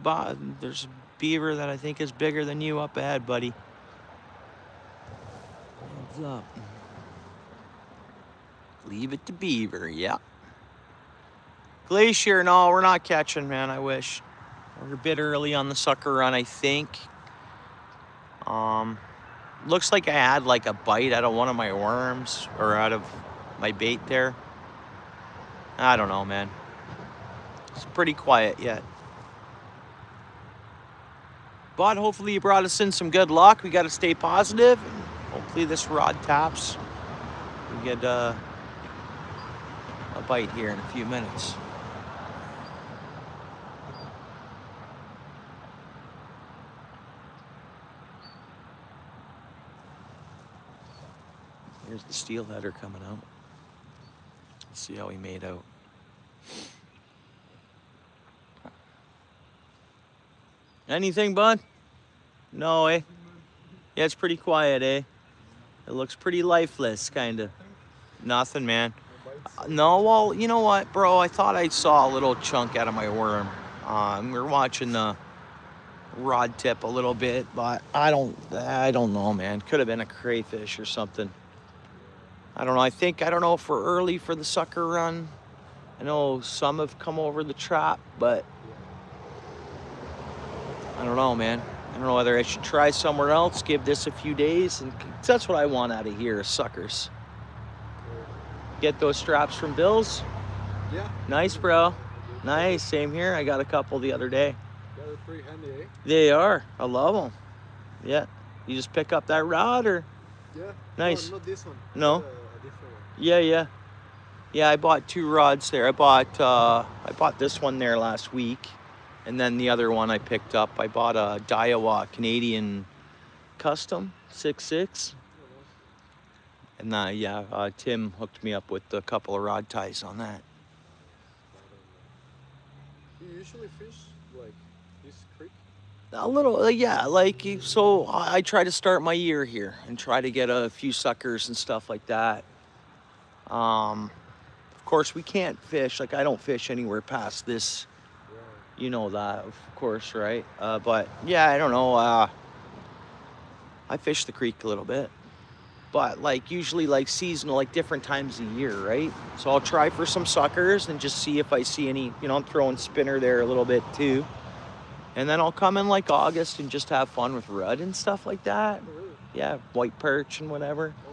[SPEAKER 1] there's a beaver that I think is bigger than you up ahead, buddy. Heads up. Leave it to beaver, yeah. Glacier, no, we're not catching, man, I wish. We're a bit early on the sucker run, I think. Looks like I had like a bite out of one of my worms, or out of my bait there. I don't know, man. It's pretty quiet yet. But hopefully you brought us in some good luck. We got to stay positive. And hopefully this rod taps. We get a bite here in a few minutes. Here's the steelheader coming out. Let's see how he made out. Anything, bud? No, eh? Yeah, it's pretty quiet, eh? It looks pretty lifeless, kind of. Nothing, man. No, well, you know what, bro? I thought I saw a little chunk out of my worm. We were watching the rod tip a little bit, but I don't know, man. Could have been a crayfish or something. I don't know. I don't know if we're early for the sucker run. I know some have come over the trap, but I don't know, man. I don't know whether I should try somewhere else, give this a few days, and that's what I want out of here, is suckers. Get those straps from Bill's?
[SPEAKER 2] Yeah.
[SPEAKER 1] Nice, bro. Nice. Same here. I got a couple the other day.
[SPEAKER 2] They're pretty handy, eh?
[SPEAKER 1] They are. I love them. Yeah. You just pick up that rod, or?
[SPEAKER 2] Yeah.
[SPEAKER 1] Nice.
[SPEAKER 2] No, not this one.
[SPEAKER 1] No?
[SPEAKER 2] A different one.
[SPEAKER 1] Yeah. Yeah, I bought 2 rods there. I bought this one there last week, and then the other one I picked up. I bought a Daiwa Canadian Custom 6.6. And Tim hooked me up with a couple of rod ties on that.
[SPEAKER 2] You usually fish like this creek?
[SPEAKER 1] A little, yeah, like, so I try to start my year here and try to get a few suckers and stuff like that. Of course, we can't fish, like, I don't fish anywhere past this,
[SPEAKER 2] Right.
[SPEAKER 1] you know that, of course, right? But, yeah, I don't know, I fish the creek a little bit. But, like, usually, like, seasonal, like, different times of year, right? So I'll try for some suckers and just see if I see any, you know, I'm throwing spinner there a little bit, too. And then I'll come in, like, August and just have fun with rudd and stuff like that.
[SPEAKER 2] Oh, really?
[SPEAKER 1] Yeah, white perch and whatever,
[SPEAKER 2] Oh.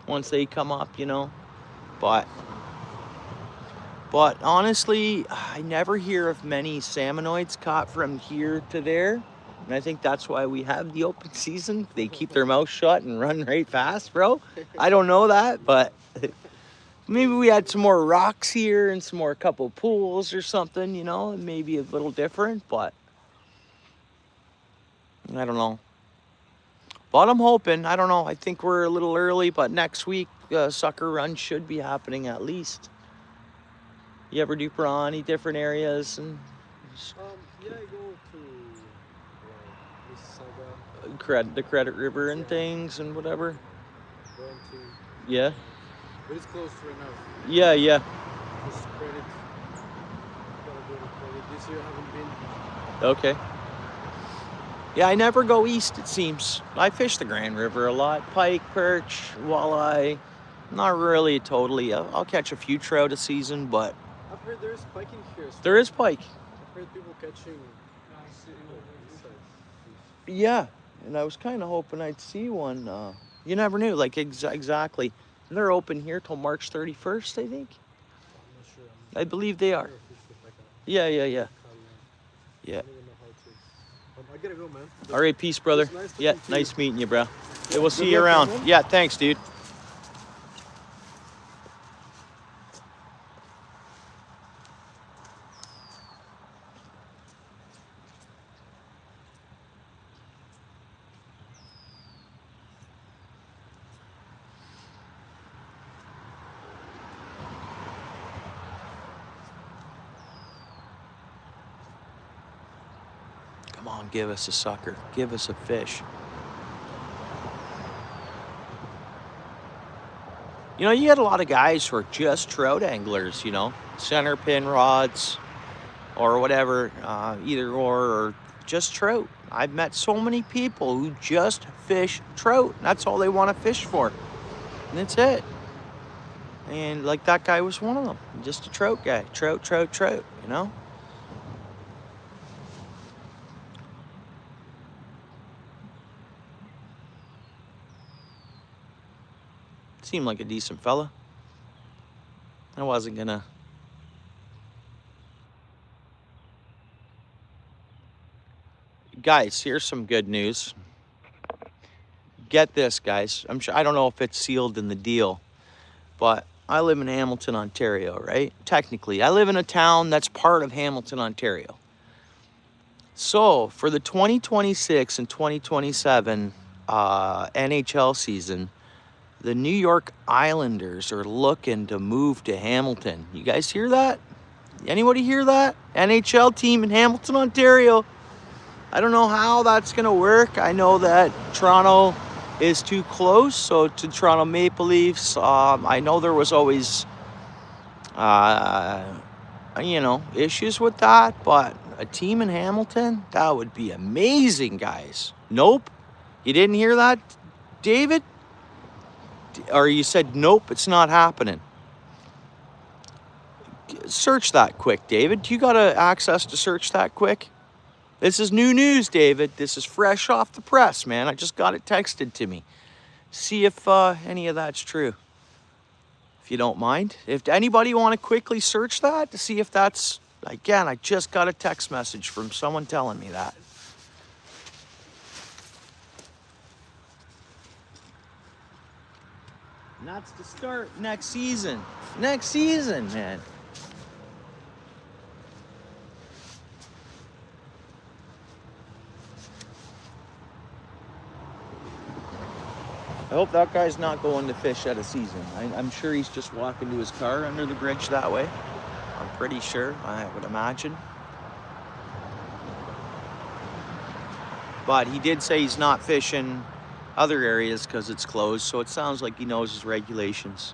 [SPEAKER 1] once they come up, you know. But But honestly, I never hear of many salmonoids caught from here to there. And I think that's why we have the open season. They keep their mouth shut and run right fast, bro. I don't know that, but maybe we had some more rocks here and some more couple pools or something, you know, maybe a little different, but I don't know. But I'm hoping, I don't know, I think we're a little early, but next week, sucker run should be happening at least. You ever do piranha, different areas and
[SPEAKER 2] Yeah, I go to Mississauga,
[SPEAKER 1] the Credit River and things and whatever?
[SPEAKER 2] Bronte,
[SPEAKER 1] Yeah.
[SPEAKER 2] but it's closed right now.
[SPEAKER 1] Yeah, yeah.
[SPEAKER 2] Just credit. Gotta go to credit. This year I haven't been.
[SPEAKER 1] Okay. Yeah, I never go east, it seems. I fish the Grand River a lot. Pike, perch, walleye. Not really totally. I'll catch a few trout a season, but
[SPEAKER 2] I've heard there's pike in here.
[SPEAKER 1] there is pike.
[SPEAKER 2] I've heard people catching this size fish.
[SPEAKER 1] Yeah, and I was kind of hoping I'd see one. You never knew, like exactly. And they're open here till March 31st, I think.
[SPEAKER 2] I'm not sure.
[SPEAKER 1] I believe they are. Yeah.
[SPEAKER 2] I
[SPEAKER 1] Yeah.
[SPEAKER 2] don't even know how to. I gotta go, man.
[SPEAKER 1] All right, peace, brother.
[SPEAKER 2] It's nice
[SPEAKER 1] Yeah,
[SPEAKER 2] talking to
[SPEAKER 1] nice
[SPEAKER 2] you.
[SPEAKER 1] meeting you, bro. Yeah, we'll see
[SPEAKER 2] Good
[SPEAKER 1] you
[SPEAKER 2] luck,
[SPEAKER 1] around.
[SPEAKER 2] man.
[SPEAKER 1] Yeah, thanks, dude. Come on, give us a sucker. Give us a fish. You know, you get a lot of guys who are just trout anglers, you know, center pin rods or whatever, either or just trout. I've met so many people who just fish trout. That's all they want to fish for. And that's it. And like that guy was one of them. Just a trout guy. Trout, you know? Seemed like a decent fella. I wasn't gonna. Guys, here's some good news. Get this, guys. I don't know if it's sealed in the deal, but I live in Hamilton, Ontario, right? Technically, I live in a town that's part of Hamilton, Ontario. So for the 2026 and 2027 NHL season, the New York Islanders are looking to move to Hamilton. You guys hear that? Anybody hear that? NHL team in Hamilton, Ontario. I don't know how that's going to work. I know that Toronto is too close, so to Toronto Maple Leafs, I know there was always, you know, issues with that, but a team in Hamilton, that would be amazing, guys. Nope. You didn't hear that, David? Or you said, nope, it's not happening. Search that quick, David. You got access to search that quick? This is new news, David. This is fresh off the press, man. I just got it texted to me. See if any of that's true. If you don't mind. If anybody want to quickly search that to see if that's, again, I just got a text message from someone telling me that. And that's to start next season. Next season, man. I hope that guy's not going to fish out of season. I'm sure he's just walking to his car under the bridge that way. I'm pretty sure, I would imagine. But he did say he's not fishing other areas because it's closed, so it sounds like he knows his regulations.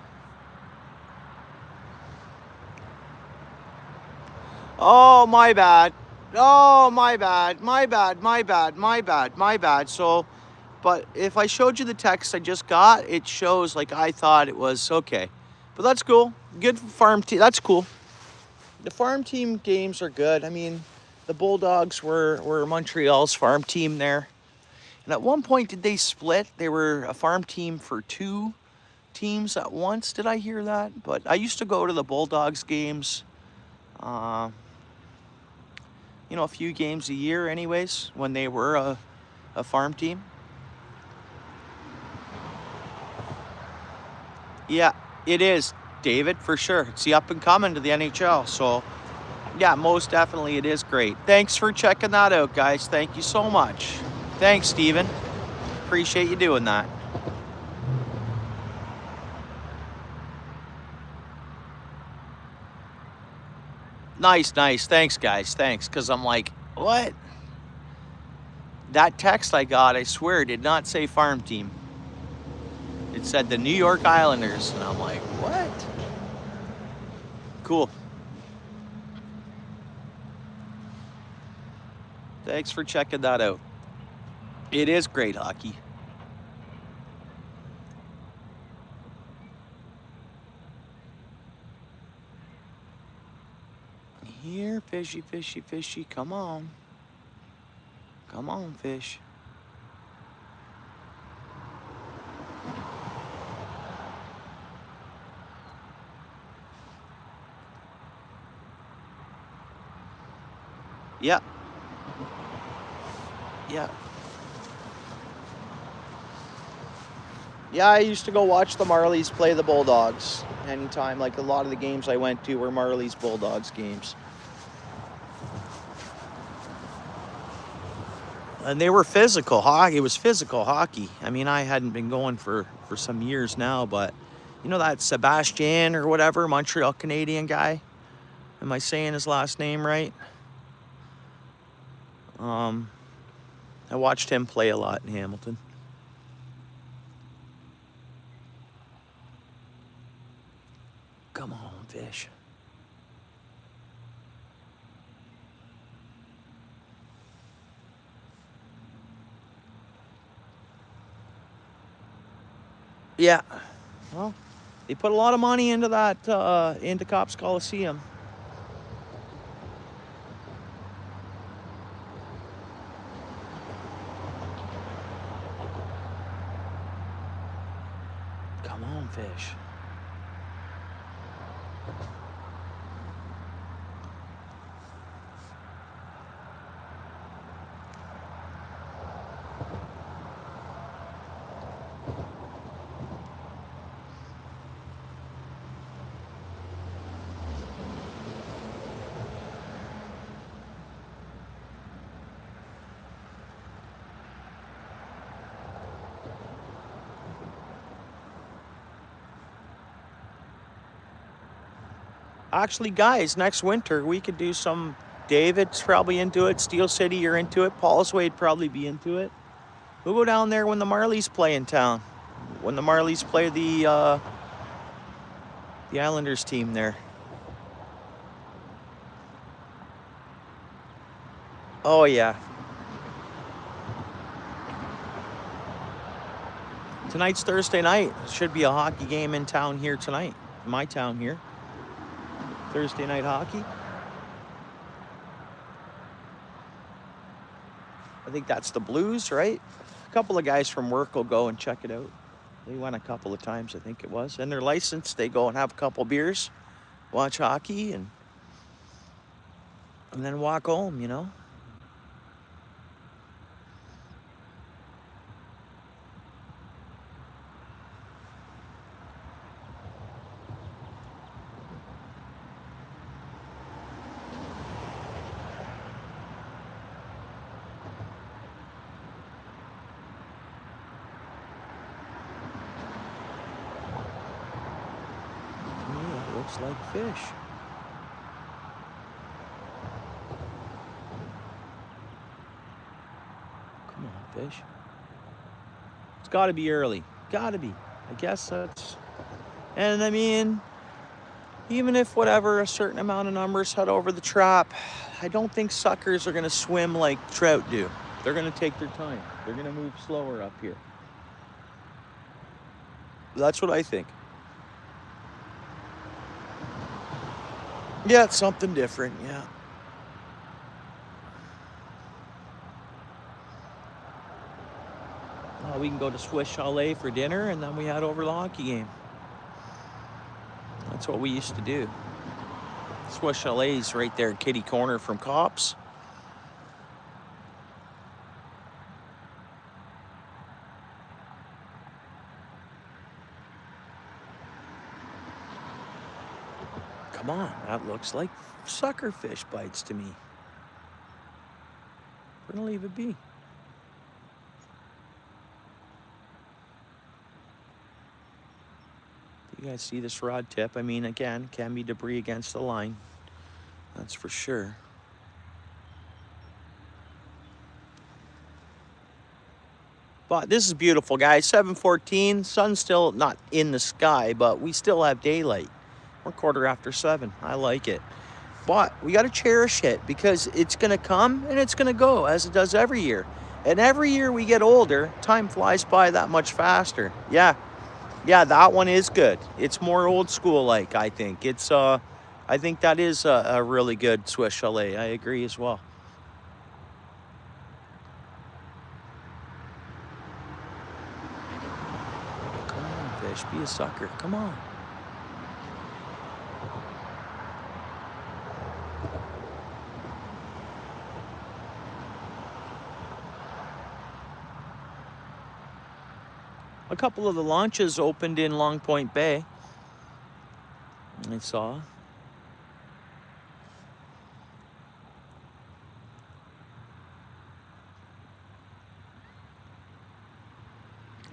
[SPEAKER 1] Oh, my bad. Oh, my bad. So, but if I showed you the text I just got, it shows like I thought it was. Okay. But that's cool. Good farm team. That's cool. The farm team games are good. I mean, the Bulldogs were Montreal's farm team there. And at one point, did they split? They were a farm team for two teams at once. Did I hear that? But I used to go to the Bulldogs games, you know, a few games a year anyways, when they were a farm team. Yeah, it is, David, for sure. It's the up and coming to the NHL. So, yeah, most definitely it is great. Thanks for checking that out, guys. Thank you so much. Thanks, Steven. Appreciate you doing that. Nice, nice. Thanks, guys. Thanks. Because I'm like, what? That text I got, I swear, did not say farm team. It said the New York Islanders. And I'm like, what? Cool. Thanks for checking that out. It is great hockey. Here, fishy, fishy, fishy. Come on. Come on, fish. Yeah. Yeah. Yeah, I used to go watch the Marlies play the Bulldogs anytime. Like a lot of the games I went to were Marlies Bulldogs games. And they were physical hockey. It was physical hockey. I mean, I hadn't been going for some years now, but you know that Sebastian or whatever, Montreal Canadian guy? Am I saying his last name right? I watched him play a lot in Hamilton. Come on, fish. Yeah. Well, they put a lot of money into that, into Cops Coliseum. Come on, fish. Actually, guys, next winter we could do some. David's probably into it. Steel City, you're into it. Paul's Wade probably be into it. We'll go down there when the Marlies play in town. When the Marlies play the Islanders team there. Oh yeah. Tonight's Thursday night. Should be a hockey game in town here tonight. My town here. Thursday night hockey. I think that's the Blues, right? A couple of guys from work will go and check it out. They went a couple of times, I think it was. And they're licensed. They go and have a couple beers, watch hockey, and then walk home, you know? Yeah, looks like fish. Come on, fish. It's got to be early. Got to be. I guess that's... And I mean, even if whatever, a certain amount of numbers head over the trap, I don't think suckers are going to swim like trout do. They're going to take their time. They're going to move slower up here. That's what I think. Yeah, it's something different, yeah. We can go to Swiss Chalet for dinner, and then we head over to the hockey game. That's what we used to do. Swiss Chalet's right there, kitty corner from Cops. Come on, that looks like sucker fish bites to me. We're gonna leave it be. You guys see this rod tip? I mean, again, can be debris against the line. That's for sure. But this is beautiful, guys. 7:14, sun's still not in the sky, but we still have daylight. We're 7:15. I like it. But we got to cherish it because it's going to come and it's going to go as it does every year. And every year we get older, time flies by that much faster. Yeah, that one is good. It's more old school like, I think. I think that is a really good Swiss Chalet. I agree as well. Come on, fish, be a sucker. Come on. A couple of the launches opened in Long Point Bay. I saw.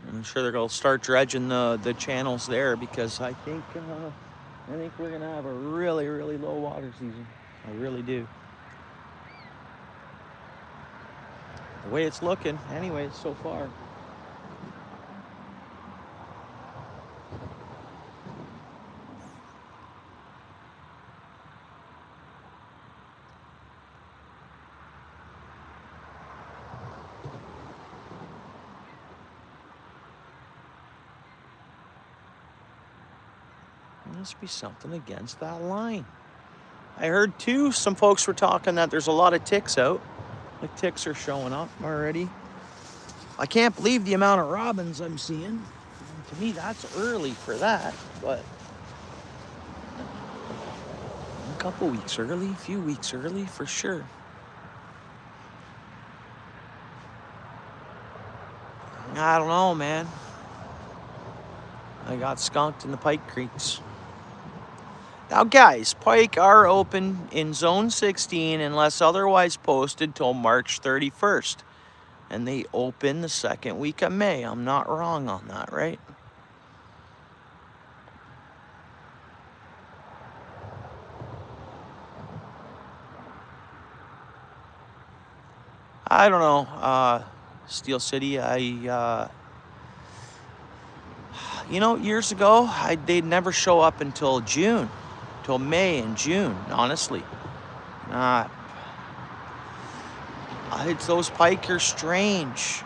[SPEAKER 1] I'm sure they're gonna start dredging the channels there because I think we're gonna have a really, really low water season. I really do. The way it's looking, anyways, so far. There must be something against that line. I heard too, some folks were talking that there's a lot of ticks out. Like ticks are showing up already. I can't believe the amount of robins I'm seeing. To me, that's early for that, but a couple weeks early, a few weeks early for sure. I don't know, man. I got skunked in the pike creeks. Now, guys, pike are open in Zone 16 unless otherwise posted till March 31st. And they open the second week of May. I'm not wrong on that, right? I don't know. Steel City, you know, years ago, they'd never show up until June, till May and June, honestly. It's those pike are strange,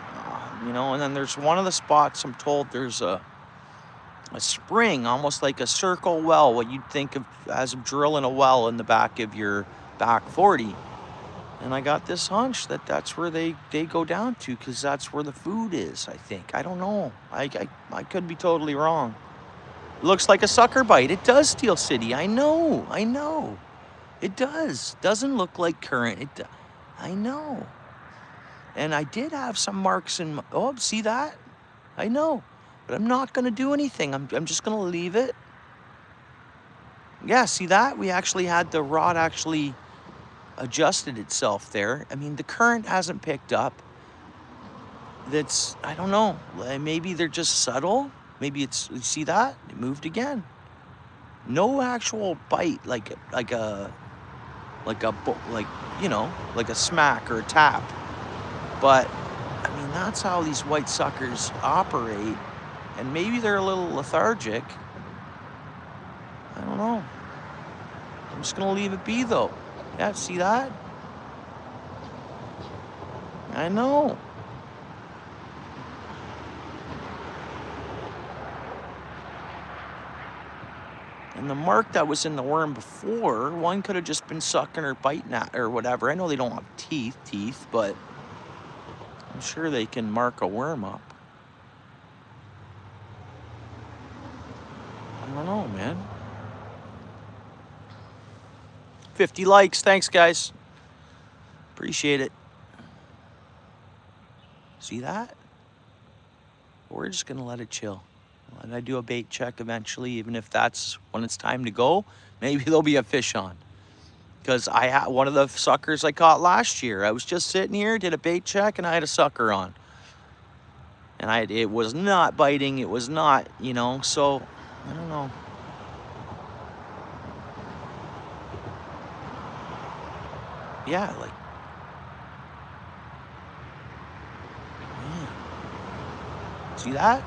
[SPEAKER 1] you know, and then there's one of the spots I'm told there's a spring, almost like a circle well, what you'd think of as drilling a well in the back of your back 40. And I got this hunch that that's where they go down to because that's where the food is, I think. I don't know. I could be totally wrong. It looks like a sucker bite. It does, Steel City. I know. It does. Doesn't look like current. I know. And I did have some marks in, oh, see that? I know. But I'm not going to do anything. I'm just going to leave it. Yeah, see that? We actually had the rod actually adjusted itself there. I mean, the current hasn't picked up. That's, I don't know. Maybe they're just subtle. Maybe it's, you see that? It moved again. No actual bite, like you know, like a smack or a tap. But I mean, that's how these white suckers operate. And maybe they're a little lethargic. I don't know. I'm just gonna leave it be though. Yeah, see that? I know. And the mark that was in the worm before, one could have just been sucking or biting at or whatever. I know they don't have teeth, but I'm sure they can mark a worm up. I don't know, man. 50 likes. Thanks, guys. Appreciate it. See that? We're just gonna let it chill. And I do a bait check eventually, even if that's when it's time to go. Maybe there'll be a fish on. Because I had one of the suckers I caught last year. I was just sitting here, did a bait check, and I had a sucker on. And it was not biting. It was not, you know, so I don't know. Yeah, like, man. See that?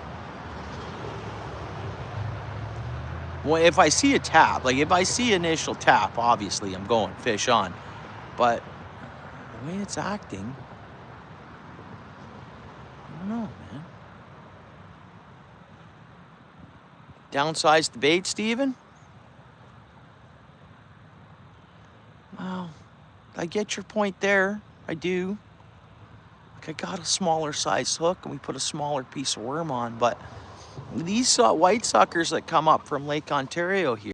[SPEAKER 1] Well, if I see a tap, like if I see initial tap, obviously I'm going fish on. But the way it's acting, I don't know, man. Downsize the bait, Steven? Well, I get your point there. I do. Like I got a smaller size hook and we put a smaller piece of worm on, but these white suckers that come up from Lake Ontario here,